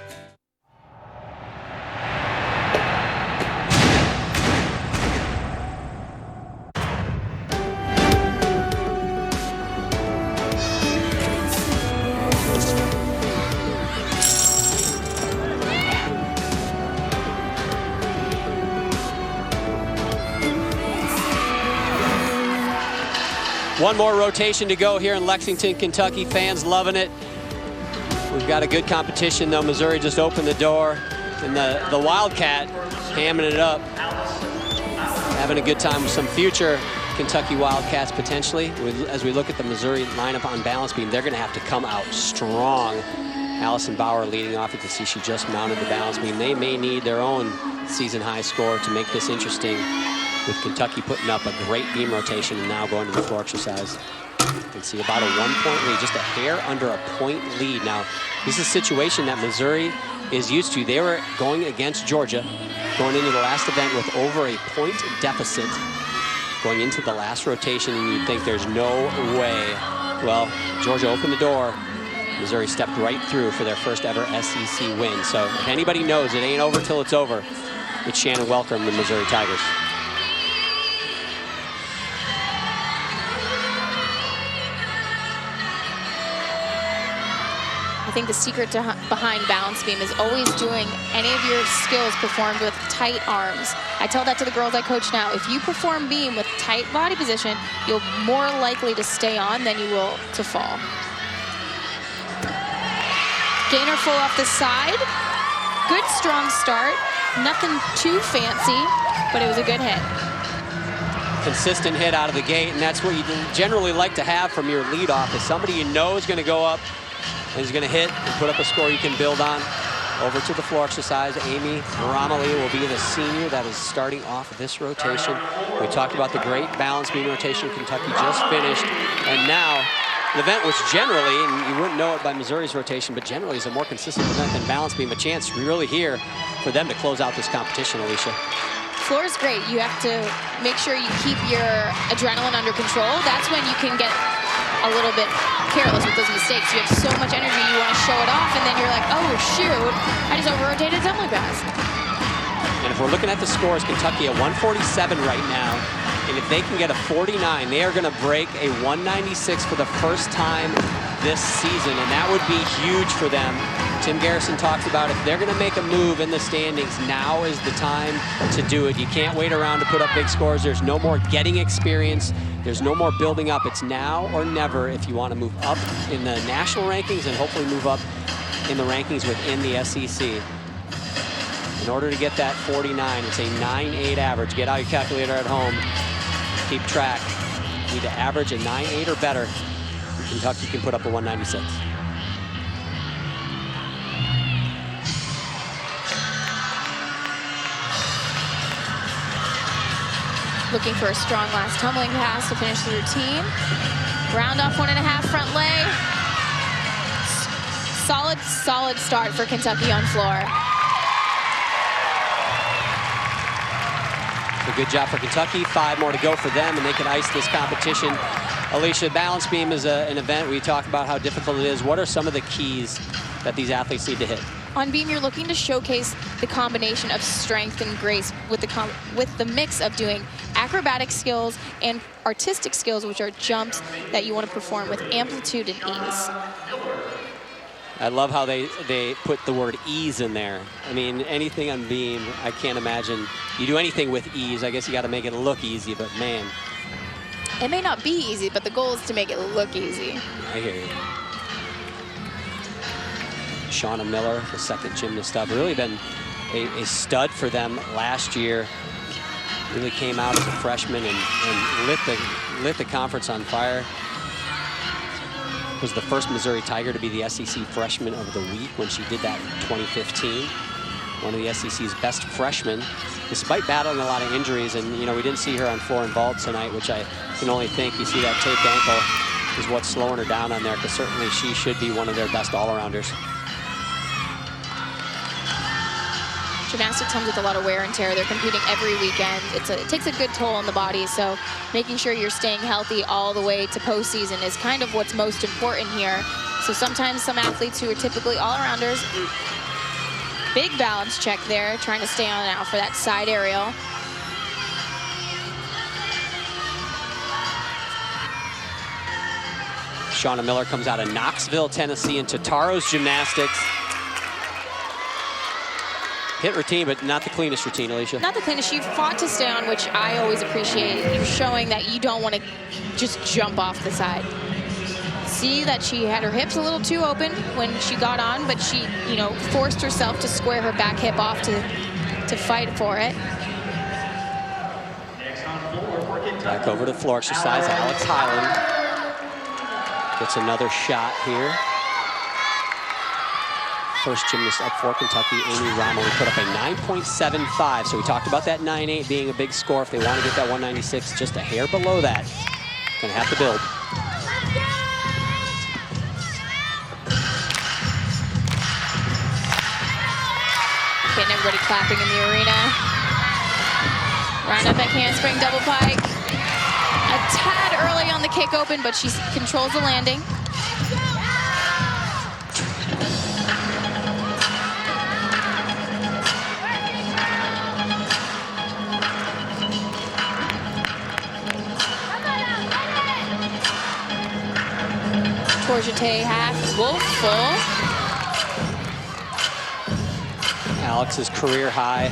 S1: One more rotation to go here in Lexington, Kentucky. Fans loving it. We've got a good competition, though. Missouri just opened the door, and the Wildcat hamming it up. Having a good time with some future Kentucky Wildcats, potentially. As we look at the Missouri lineup on balance beam, they're going to have to come out strong. Allison Bower leading off. You can see she just mounted the balance beam. They may need their own season-high score to make this interesting, with Kentucky putting up a great beam rotation and now going to the floor exercise. You can see about a 1-point lead, just a hair under a point lead. Now, this is a situation that Missouri is used to. They were going against Georgia, going into the last event with over a point deficit, going into the last rotation, and you'd think there's no way. Well, Georgia opened the door. Missouri stepped right through for their first ever SEC win. So if anybody knows it ain't over till it's over, it's Shannon Welker and the Missouri Tigers.
S2: I think the secret behind balance beam is always doing any of your skills performed with tight arms. I tell that to the girls I coach now. If you perform beam with tight body position, you're more likely to stay on than you will to fall. Gainer full off the side. Good strong start. Nothing too fancy, but it was a good hit.
S1: Consistent hit out of the gate, and that's what you generally like to have from your leadoff, is somebody you know is going to go up and is going to hit and put up a score you can build on. Over to the floor exercise, Amy Roemmele will be the senior that is starting off this rotation. We talked about the great balance beam rotation Kentucky just finished, and now an event which generally, and you wouldn't know it by Missouri's rotation, but generally is a more consistent event than balance beam. A chance really here for them to close out this competition, Alicia.
S2: Floor is great. You have to make sure you keep your adrenaline under control. That's when you can get a little bit careless with those mistakes. You have so much energy, you want to show it off, and then you're like, oh shoot, I just over-rotated tumbling pass.
S1: And if we're looking at the scores, Kentucky at 147 right now, and if they can get a 49, they are going to break a 196 for the first time this season, and that would be huge for them Tim Garrison talks about if they're going to make a move in the standings, now is the time to do it. You can't wait around to put up big scores. There's no more getting experience. There's no more building up. It's now or never if you want to move up in the national rankings and hopefully move up in the rankings within the SEC. In order to get that 49, it's a 9.8 average. Get out your calculator at home. Keep track. You need to average a 9.8 or better. Kentucky can put up a 196.
S2: Looking for a strong last tumbling pass to finish the routine. Round off 1.5 front lay. Solid start for Kentucky on floor.
S1: A good job for Kentucky. 5 more to go for them, and they can ice this competition. Alicia, balance beam is an event. We talk about how difficult it is. What are some of the keys that these athletes need to hit?
S2: On beam, you're looking to showcase the combination of strength and grace with the mix of doing acrobatic skills and artistic skills, which are jumps that you want to perform with amplitude and ease.
S1: I love how they put the word ease in there. I mean, anything on beam, I can't imagine. You do anything with ease, I guess you got to make it look easy, but man.
S2: It may not be easy, but the goal is to make it look easy.
S1: I hear you. Shauna Miller, the second gymnast up, really been a stud for them last year. Really came out as a freshman and lit the conference on fire. Was the first Missouri Tiger to be the SEC Freshman of the Week when she did that in 2015. One of the SEC's best freshmen, despite battling a lot of injuries. And, you know, we didn't see her on floor and vault tonight, which I can only think you see that taped ankle is what's slowing her down on there, because certainly she should be one of their best all-arounders.
S2: Gymnastics comes with a lot of wear and tear. They're competing every weekend. It takes a good toll on the body, so making sure you're staying healthy all the way to postseason is kind of what's most important here. So sometimes some athletes who are typically all-arounders, big balance check there, trying to stay on now for that side aerial.
S1: Shauna Miller comes out of Knoxville, Tennessee, and Totaro's Gymnastics. Hit routine, but not the cleanest routine, Alicia.
S2: Not the cleanest. She fought to stay on, which I always appreciate. You're showing that you don't want to just jump off the side. See that she had her hips a little too open when she got on, but she, you know, forced herself to square her back hip off to fight for it.
S1: Back over to the floor exercise. Alex Hyland gets another shot here. First gymnast up for Kentucky, Amy Roemmele, put up a 9.75. So we talked about that 9.8 being a big score. If they want to get that 196, just a hair below that, gonna have to build.
S2: Getting everybody clapping in the arena. Round up that handspring double pike. A tad early on the kick open, but she controls the landing. Jeté half, wolf full.
S1: Alex's career high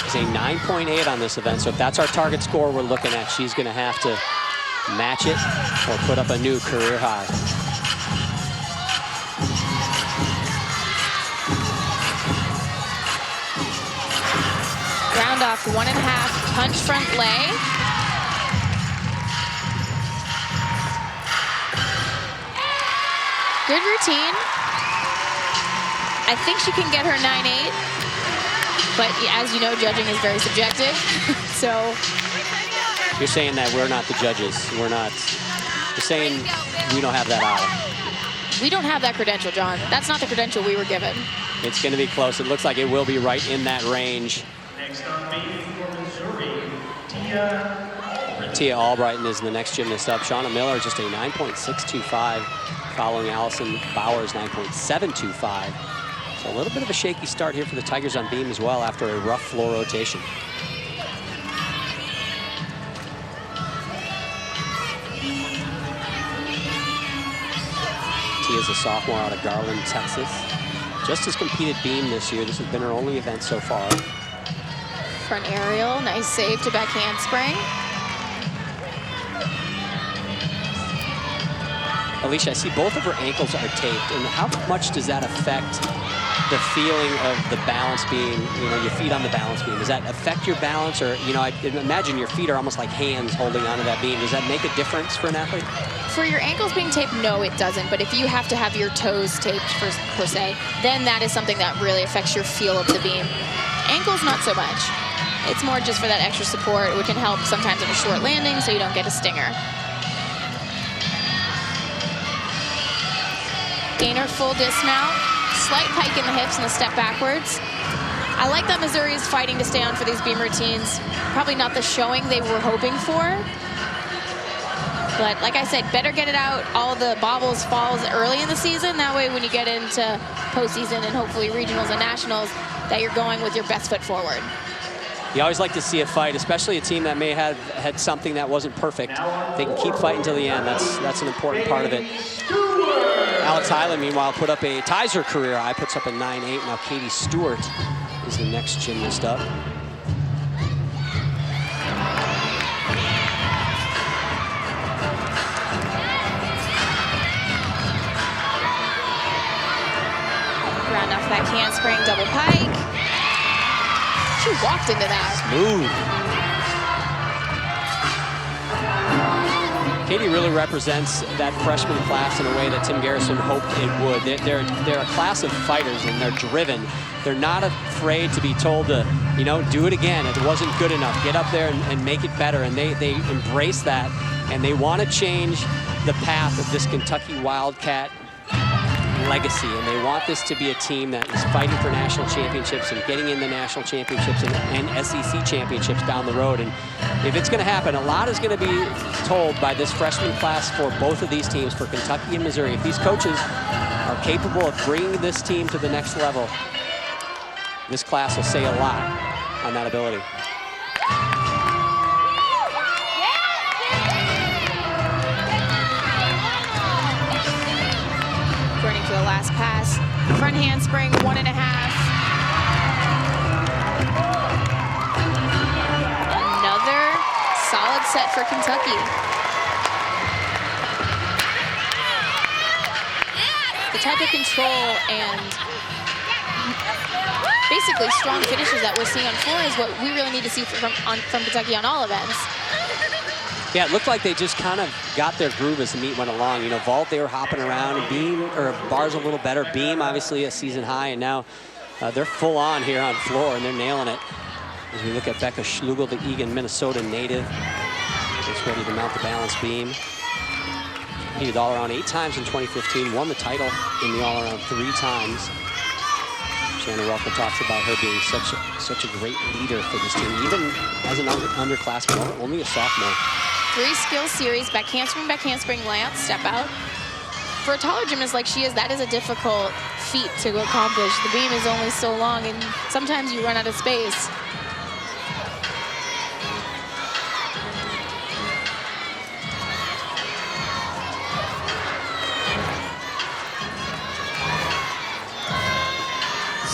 S1: is a 9.8 on this event. So if that's our target score we're looking at, she's going to have to match it or put up a new career high.
S2: Round off 1.5 punch front lay. Good routine. I think she can get her 9.8, but as you know, judging is very subjective. So
S1: you're saying that we're not the judges. We're not. You're saying we don't have that eye.
S2: We don't have that credential, John. That's not the credential we were given.
S1: It's going to be close. It looks like it will be right in that range.
S11: Next on beam for Missouri,
S1: Tia Allbritten is the next gymnast up. Shauna Miller just a 9.625. Following Allison Bower's 9.725. So a little bit of a shaky start here for the Tigers on beam as well after a rough floor rotation. Tia's a sophomore out of Garland, Texas. just as competed beam this year. This has been her only event so far.
S2: Front aerial, nice save to back handspring.
S1: Alicia, I see both of her ankles are taped, and how much does that affect the feeling of the balance beam, you know, your feet on the balance beam? Does that affect your balance? Or, you know, I imagine your feet are almost like hands holding onto that beam. Does that make a difference for an athlete?
S2: For your ankles being taped, no, it doesn't. But if you have to have your toes taped, per se, then that is something that really affects your feel of the beam. Ankles, not so much. It's more just for that extra support, which can help sometimes on a short landing so you don't get a stinger. Gainer full dismount, slight pike in the hips and a step backwards. I like that Missouri is fighting to stay on for these beam routines. Probably not the showing they were hoping for. But like I said, better get it out, all the bobbles, falls early in the season. That way when you get into postseason and hopefully regionals and nationals, that you're going with your best foot forward.
S1: You always like to see a fight, especially a team that may have had something that wasn't perfect. They can keep fighting till the end. That's an important part of it. Alex Hyland, meanwhile, ties her career high, puts up a 9.8. Now Katie Stuart is the next gymnast up.
S2: Round off that handspring, double pike. She walked into that.
S1: Smooth. Katie really represents that freshman class in a way that Tim Garrison hoped it would. They're a class of fighters, and they're driven. They're not afraid to be told to, you know, do it again. It wasn't good enough. Get up there and make it better. And they embrace that, and they want to change the path of this Kentucky Wildcat legacy, and they want this to be a team that is fighting for national championships and getting in the national championships and SEC championships down the road. And if it's going to happen, a lot is going to be told by this freshman class for both of these teams, for Kentucky and Missouri. If these coaches are capable of bringing this team to the next level, this class will say a lot on that ability.
S2: Burning for the last pass. Front handspring, 1.5. Another solid set for Kentucky. The type of control and basically strong finishes that we're seeing on floor is what we really need to see from Kentucky on all events.
S1: Yeah, it looked like they just kind of got their groove as the meet went along. You know, vault, they were hopping around. Beam, or bar's a little better. Beam, obviously, a season high. And now they're full on here on floor, and they're nailing it. As we look at Becca Schugel, the Eagan, Minnesota native. Gets ready to mount the balance beam. Competed all-around 8 times in 2015. Won the title in the all-around 3 times. Shannon Welker talks about her being such a great leader for this team, even as an underclassman, only a sophomore.
S2: 3 skill series, back handspring, layouts, step out. For a taller gymnast like she is, that is a difficult feat to accomplish. The beam is only so long, and sometimes you run out of space.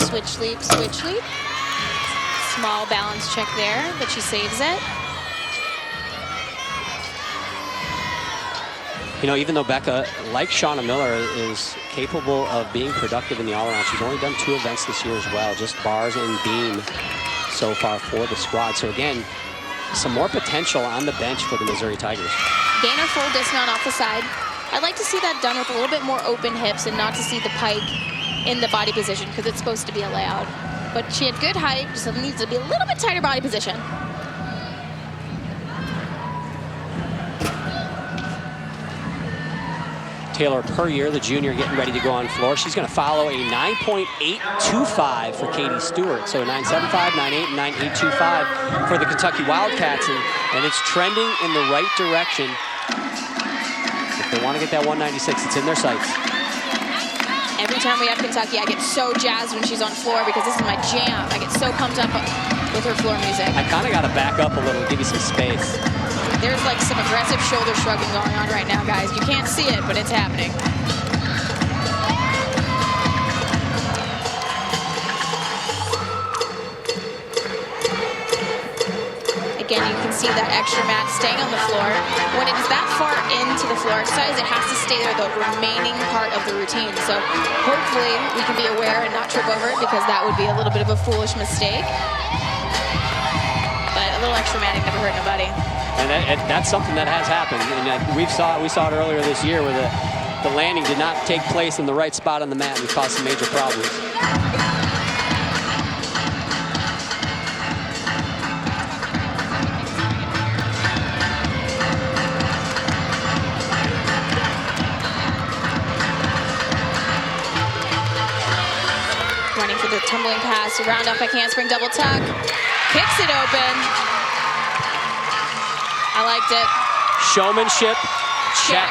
S2: Switch leap, switch leap. Small balance check there, but she saves it.
S1: You know, even though Becca, like Shauna Miller, is capable of being productive in the all-around, she's only done 2 events this year as well, just bars and beam so far for the squad. So again, some more potential on the bench for the Missouri Tigers.
S2: Gainer full dismount off the side. I'd like to see that done with a little bit more open hips and not to see the pike in the body position, because it's supposed to be a layout. But she had good height, just needs to be a little bit tighter body position.
S1: Taylor Puryear, the junior, getting ready to go on floor. She's going to follow a 9.825 for Katie Stuart. So 9.75, 9.8, and 9.825 for the Kentucky Wildcats. And it's trending in the right direction. If they want to get that 196, it's in their sights.
S2: Every time we have Kentucky, I get so jazzed when she's on floor because this is my jam. I get so pumped up with her floor music.
S1: I kind of got to back up a little, give you some space.
S2: There's like some aggressive shoulder shrugging going on right now, guys. You can't see it, but it's happening. Again, you can see that extra mat staying on the floor. When it is that far into the floor exercise, it has to stay there the remaining part of the routine. So hopefully we can be aware and not trip over it, because that would be a little bit of a foolish mistake. But a little extra matting never hurt nobody.
S1: And that's something that has happened. And we saw it earlier this year where the landing did not take place in the right spot on the mat and caused some major problems.
S2: Running for the tumbling pass, round up by handspring double tuck, kicks it open. I liked it.
S1: Showmanship, check.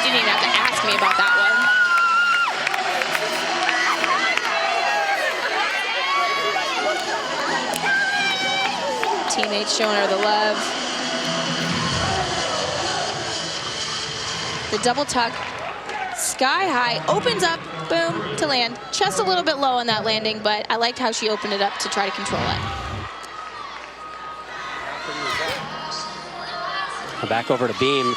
S2: Didn't even have to ask me about that one. Teammates showing her the love. The double tuck, sky high, opens up, boom, to land. Just a little bit low on that landing, but I liked how she opened it up to try to control it.
S1: Back over to beam.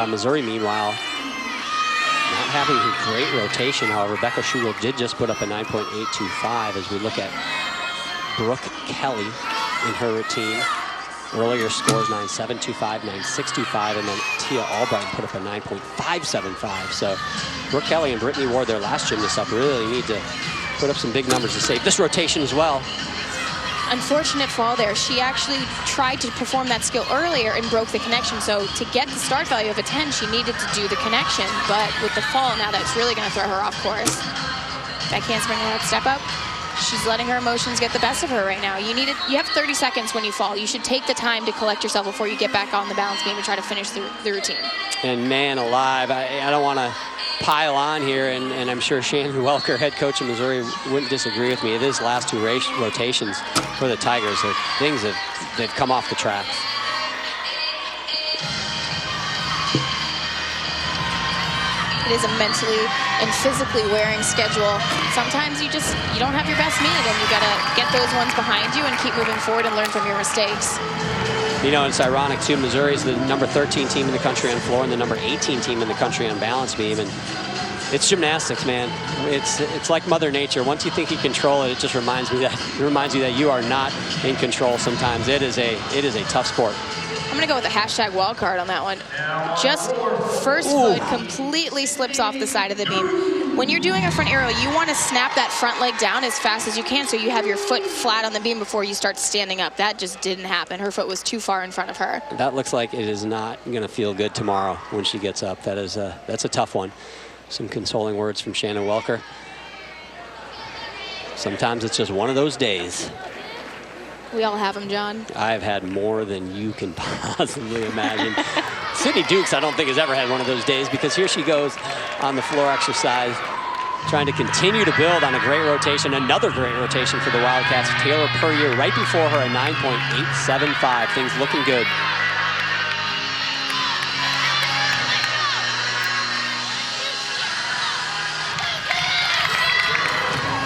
S1: Missouri, meanwhile, not having a great rotation. However, Becca Schugel did just put up a 9.825 as we look at Brooke Kelly in her routine. Earlier scores 9.725, 9.625, and then Tia Allbritten put up a 9.575. So Brooke Kelly and Britney Ward, their last gymnasts up, really need to put up some big numbers to save this rotation as well.
S2: Unfortunate fall there. She actually tried to perform that skill earlier and broke the connection. So to get the start value of a 10, she needed to do the connection. But with the fall, now that's really going to throw her off course. That handspring step up. She's letting her emotions get the best of her right now. You have 30 seconds when you fall. You should take the time to collect yourself before you get back on the balance beam and try to finish the routine.
S1: And man alive, I don't want to pile on here, and I'm sure Shannon Welker, head coach of Missouri, wouldn't disagree with me. It is last two rotations for the Tigers. Things they've come off the tracks.
S2: It is a mentally and physically wearing schedule. Sometimes you don't have your best meet, and you gotta get those ones behind you and keep moving forward and learn from your mistakes.
S1: You know, it's ironic too, Missouri's the number 13 team in the country on floor and the number 18 team in the country on balance beam, and it's gymnastics, man. It's like Mother Nature. Once you think you control it, it just reminds you that you are not in control sometimes. It is a tough sport.
S2: I'm gonna go with a hashtag wild card on that one. Just first foot completely slips off the side of the beam. When you're doing a front aerial, you want to snap that front leg down as fast as you can so you have your foot flat on the beam before you start standing up. That just didn't happen. Her foot was too far in front of her.
S1: That looks like it is not gonna feel good tomorrow when she gets up. That's a tough one. Some consoling words from Shannon Welker. Sometimes it's just one of those days.
S2: We all have them, John.
S1: I've had more than you can possibly imagine. Sidney Dukes, I don't think, has ever had one of those days, because here she goes on the floor exercise, trying to continue to build on a great rotation, another great rotation for the Wildcats. Taylor Puryear right before her, a 9.875. Things looking good.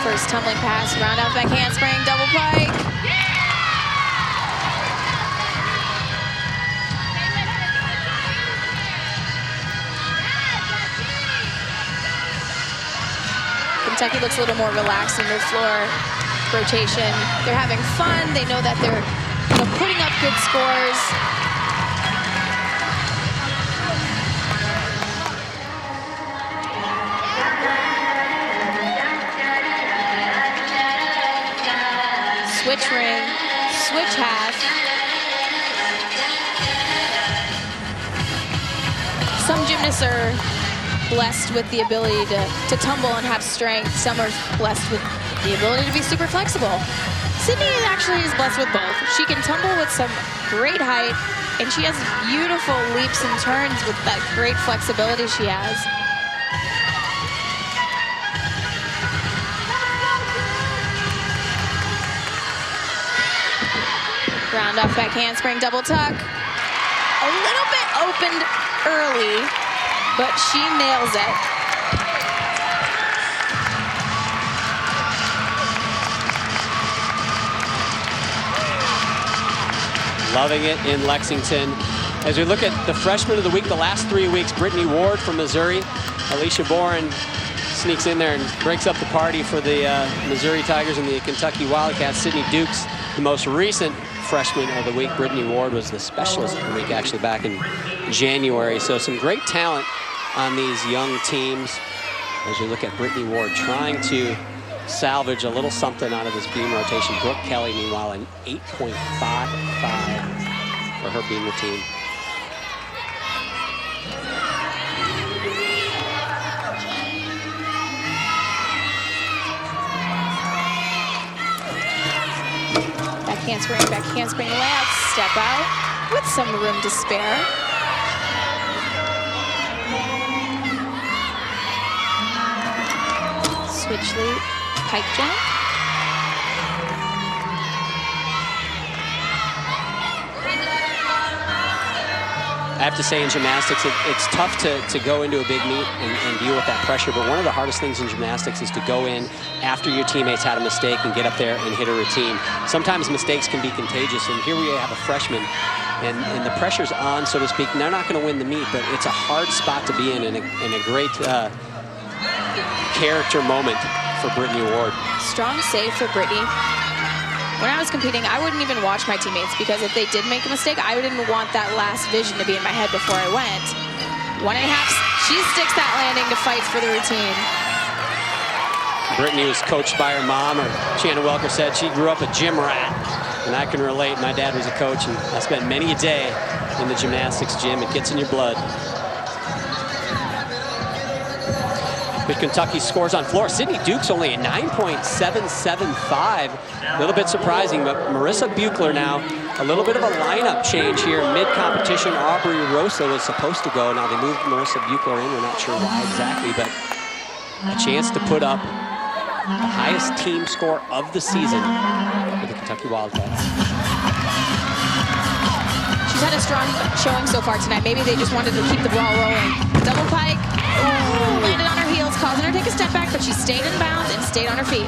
S2: First tumbling pass, round out back handspring, double pike. Kentucky looks a little more relaxed in their floor rotation. They're having fun. They know that they're putting up good scores. Switch ring, switch half. Some gymnasts are blessed with the ability to tumble and have strength. Some are blessed with the ability to be super flexible. Sidney actually is blessed with both. She can tumble with some great height, and she has beautiful leaps and turns with that great flexibility she has. Round off back handspring, double tuck. A little bit opened early, but she nails it.
S1: Loving it in Lexington. As we look at the freshman of the week, the last 3 weeks, Britney Ward from Missouri. Alicia Boren sneaks in there and breaks up the party for the Missouri Tigers and the Kentucky Wildcats. Sidney Dukes, the most recent freshman of the week. Britney Ward was the specialist of the week, actually, back in January. So some great talent on these young teams. As you look at Britney Ward trying to salvage a little something out of this beam rotation. Brooke Kelly, meanwhile, an 8.55 for her beam routine.
S2: Back handspring layout, step out with some room to spare. Switch loop, pike jump.
S1: I have to say in gymnastics, it's tough to go into a big meet and deal with that pressure, but one of the hardest things in gymnastics is to go in after your teammates had a mistake and get up there and hit a routine. Sometimes mistakes can be contagious, and here we have a freshman, and the pressure's on, so to speak. And they're not going to win the meet, but it's a hard spot to be in a great character moment for Britney Ward.
S2: Strong save for Britney. When I was competing, I wouldn't even watch my teammates because if they did make a mistake, I didn't want that last vision to be in my head before I went. 1.5, she sticks that landing to fight for the routine.
S1: Britney was coached by her mom, or Shannon Welker said she grew up a gym rat. And I can relate. My dad was a coach, and I spent many a day in the gymnastics gym. It gets in your blood. But Kentucky scores on floor. Sidney Dukes only a 9.775. A little bit surprising, but Marissa Beucler now. A little bit of a lineup change here mid-competition. Aubree Rosa was supposed to go. Now they moved Marissa Beucler in. We're not sure why exactly, but a chance to put up the highest team score of the season for the Kentucky Wildcats.
S2: She's had a strong showing so far tonight. Maybe they just wanted to keep the ball rolling. Double pike. Ooh, landed on her heels, causing her to take a step back, but she stayed in bounds and stayed on her feet.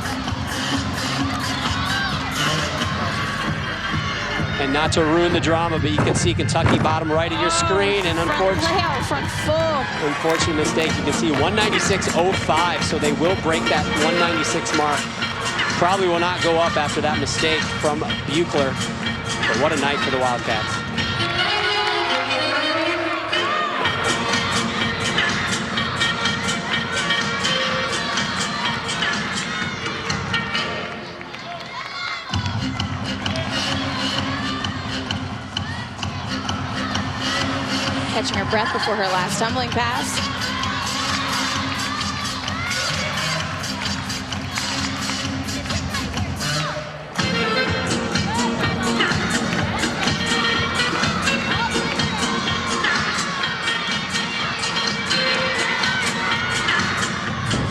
S1: And not to ruin the drama, but you can see Kentucky bottom right of your screen. And unfortunate mistake. You can see 196.05, so they will break that 196 mark. Probably will not go up after that mistake from Beucler. But what a night for the Wildcats.
S2: Catching her breath before her last tumbling pass.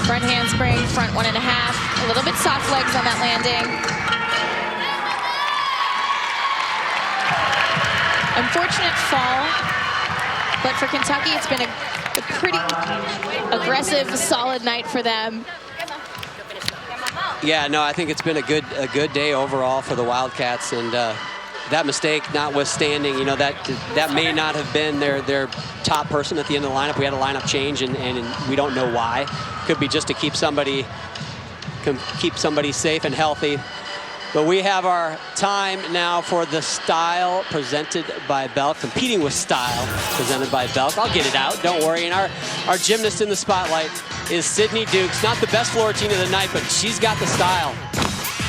S2: Front handspring, front 1.5. A little bit soft legs on that landing. Unfortunate fall. But for Kentucky, it's been a pretty aggressive, solid night for them.
S1: Yeah, no, I think it's been a good day overall for the Wildcats, and that mistake notwithstanding, you know, that may not have been their top person at the end of the lineup. We had a lineup change, and we don't know why. Could be just to keep somebody safe and healthy. But we have our time now for the style presented by Belk, competing with style presented by Belk. I'll get it out, don't worry. And our gymnast in the spotlight is Sidney Dukes. Not the best floor routine of the night, but she's got the style.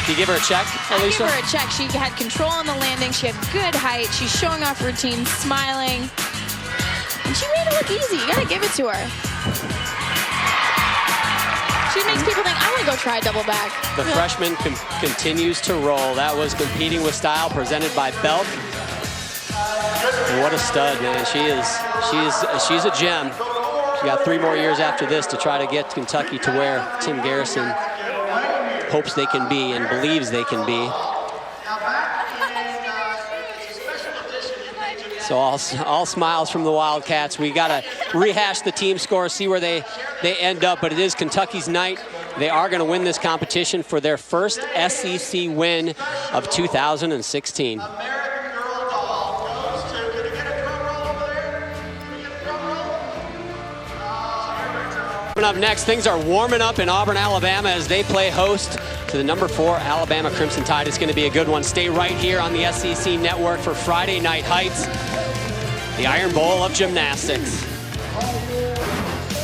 S1: Do you give her a check, Alicia?
S2: I give her a check. She had control on the landing. She had good height. She's showing off routine, smiling. And she made it look easy. You gotta give it to her. She makes people think, I want to go try a double back.
S1: The freshman continues to roll. That was Competing with Style, presented by Belk. And what a stud, man. She's a gem. She got 3 more years after this to try to get Kentucky to where Tim Garrison hopes they can be and believes they can be. So all smiles from the Wildcats. We got to rehash the team score, see where they end up, but it is Kentucky's night. They are going to win this competition for their first SEC win of 2016. Coming up next, things are warming up in Auburn, Alabama as they play host to the number 4 Alabama Crimson Tide. It's going to be a good one. Stay right here on the SEC Network for Friday Night Heights, the Iron Bowl of Gymnastics.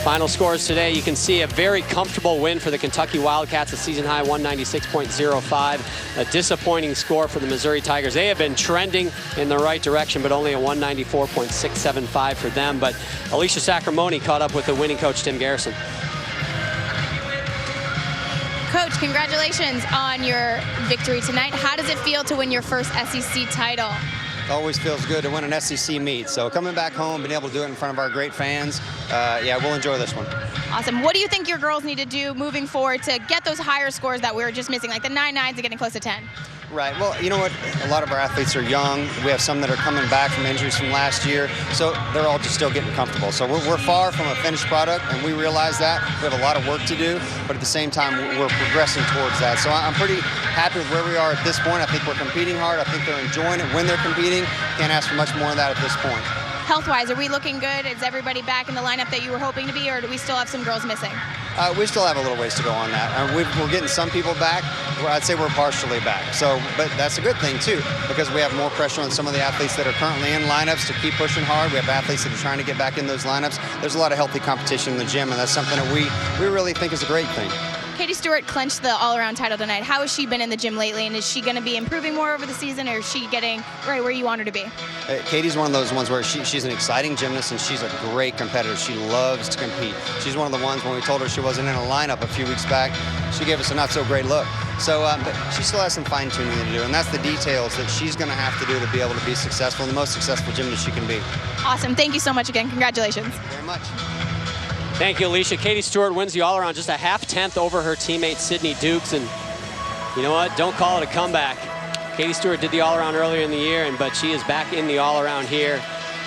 S1: Final scores today, you can see a very comfortable win for the Kentucky Wildcats, a season-high 196.05. A disappointing score for the Missouri Tigers. They have been trending in the right direction, but only a 194.675 for them. But Alicia Sacramone caught up with the winning coach, Tim Garrison.
S2: Coach, congratulations on your victory tonight. How does it feel to win your first SEC title?
S12: It always feels good to win an SEC meet. So coming back home, being able to do it in front of our great fans, yeah, we'll enjoy this one.
S2: Awesome. What do you think your girls need to do moving forward to get those higher scores that we were just missing, like the 9-9s and getting close to 10?
S12: Right. Well, you know what? A lot of our athletes are young. We have some that are coming back from injuries from last year. So they're all just still getting comfortable. So we're far from a finished product, and we realize that. We have a lot of work to do, but at the same time, we're progressing towards that. So I'm pretty happy with where we are at this point. I think we're competing hard. I think they're enjoying it when they're competing. Can't ask for much more than that at this point.
S2: Health-wise, are we looking good? Is everybody back in the lineup that you were hoping to be, or do we still have some girls missing?
S12: We still have a little ways to go on that. We're getting some people back. I'd say we're partially back. So, but that's a good thing too, because we have more pressure on some of the athletes that are currently in lineups to keep pushing hard. We have athletes that are trying to get back in those lineups. There's a lot of healthy competition in the gym, and that's something that we really think is a great thing.
S2: Katie Stuart clinched the all-around title tonight. How has she been in the gym lately, and is she going to be improving more over the season, or is she getting right where you want her to be?
S12: Katie's one of those ones where she's an exciting gymnast, and she's a great competitor. She loves to compete. She's one of the ones when we told her she wasn't in a lineup a few weeks back, she gave us a not-so-great look. So but she still has some fine-tuning to do, and that's the details that she's going to have to do to be able to be successful, and the most successful gymnast she can be.
S2: Awesome. Thank you so much again. Congratulations.
S12: Thank you very much.
S1: Thank you, Alicia. Katie Stuart wins the all-around, just a half-tenth over her teammate Sidney Dukes, and you know what? Don't call it a comeback. Katie Stuart did the all-around earlier in the year, but she is back in the all-around here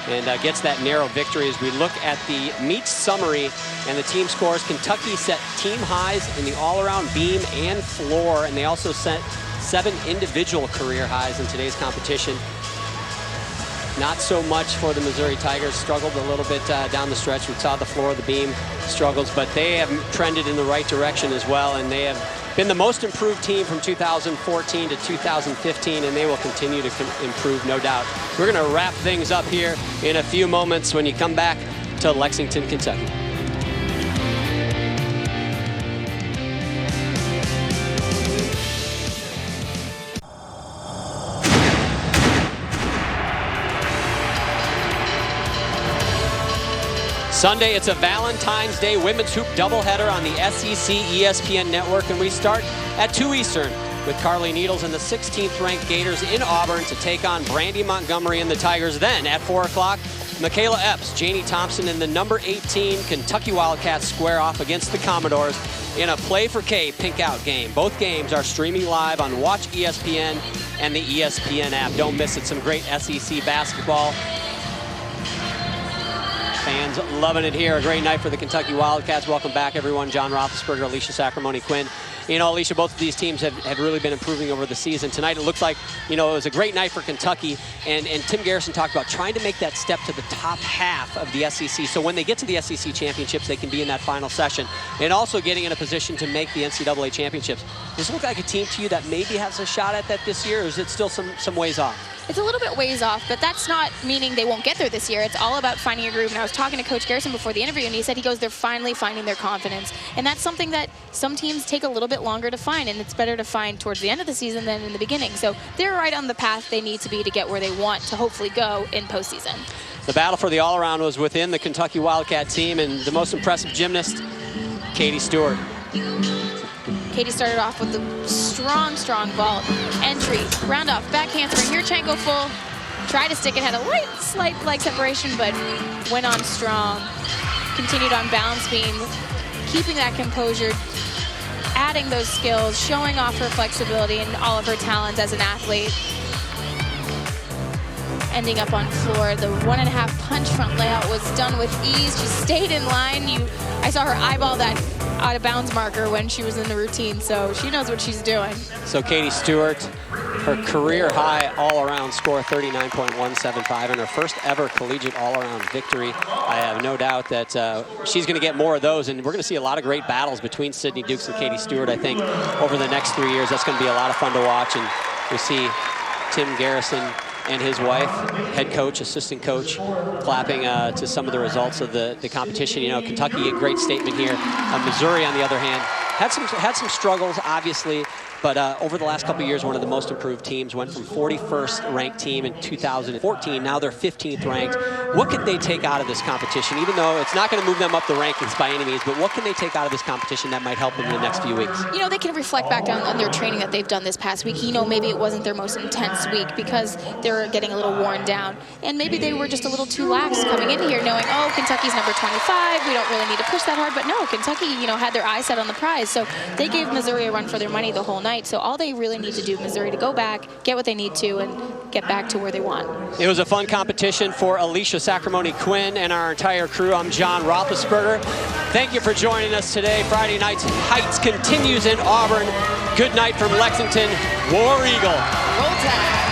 S1: and gets that narrow victory. As we look at the meet summary and the team scores, Kentucky set team highs in the all-around beam and floor, and they also set 7 individual career highs in today's competition. Not so much for the Missouri Tigers. Struggled a little bit down the stretch. We saw the floor of the beam struggles, but they have trended in the right direction as well, and they have been the most improved team from 2014 to 2015, and they will continue to improve, no doubt. We're going to wrap things up here in a few moments when you come back to Lexington, Kentucky. Sunday, it's a Valentine's Day women's hoop doubleheader on the SEC ESPN network, and we start at 2 Eastern with Carly Needles and the 16th-ranked Gators in Auburn to take on Brandy Montgomery and the Tigers. Then at 4 o'clock, Michaela Epps, Janie Thompson, and the number 18 Kentucky Wildcats square off against the Commodores in a Play for K pink-out game. Both games are streaming live on Watch ESPN and the ESPN app. Don't miss it. Some great SEC basketball. Fans loving it here. A great night for the Kentucky Wildcats. Welcome back, everyone. John Roethlisberger, Alicia Sacramone Quinn. You know, Alicia, both of these teams have really been improving over the season. Tonight, it looks like, you know, it was a great night for Kentucky. And Tim Garrison talked about trying to make that step to the top half of the SEC. So when they get to the SEC championships, they can be in that final session. And also getting in a position to make the NCAA championships. Does it look like a team to you that maybe has a shot at that this year, or is it still some ways off?
S2: It's a little bit ways off, but that's not meaning they won't get there this year. It's all about finding a groove. And I was talking to Coach Garrison before the interview, and he said they're finally finding their confidence. And that's something that some teams take a little bit longer to find, and it's better to find towards the end of the season than in the beginning. So they're right on the path they need to be to get where they want to hopefully go in postseason. The
S1: battle for the all-around was within the Kentucky Wildcat team, and the most impressive gymnast, Katie Stuart.
S2: Katie started off with a strong vault. Entry, round off, back handspring, Yurchenko full. Tried to stick it, had a slight leg separation, but went on strong. Continued on balance beam, keeping that composure, adding those skills, showing off her flexibility and all of her talents as an athlete. ending up on floor. The 1.5 punch front layout was done with ease. She stayed in line. I saw her eyeball that out of bounds marker when she was in the routine, so she knows what she's doing.
S1: So Katie Stuart, her career high all-around score 39.175 and her first ever collegiate all-around victory. I have no doubt that she's going to get more of those, and we're going to see a lot of great battles between Sidney Dukes and Katie Stuart, I think, over the next 3 years. That's going to be a lot of fun to watch, and we see Tim Garrison and his wife, head coach, assistant coach, clapping to some of the results of the competition. You know, Kentucky, a great statement here. Missouri, on the other hand, had some struggles, obviously, but over the last couple of years, one of the most improved teams. Went from 41st ranked team in 2014, now they're 15th ranked. What could they take out of this competition, even though it's not going to move them up the rankings by any means, but what can they take out of this competition that might help them in the next few weeks?
S2: You know, they can reflect back on their training that they've done this past week. You know, maybe it wasn't their most intense week because they're getting a little worn down, and maybe they were just a little too lax coming in here knowing, oh, Kentucky's number 25, we don't really need to push that hard, but no, Kentucky, you know, had their eye set on the prize, so they gave Missouri a run for their money the whole night. So all they really need to do, Missouri, to go back, get what they need to, and get back to where they want.
S1: It was a fun competition for Alicia Sacramone Quinn and our entire crew. I'm John Roethlisberger. Thank you for joining us today. Friday Night's Heights continues in Auburn. Good night from Lexington. War Eagle.
S2: Roll Tide.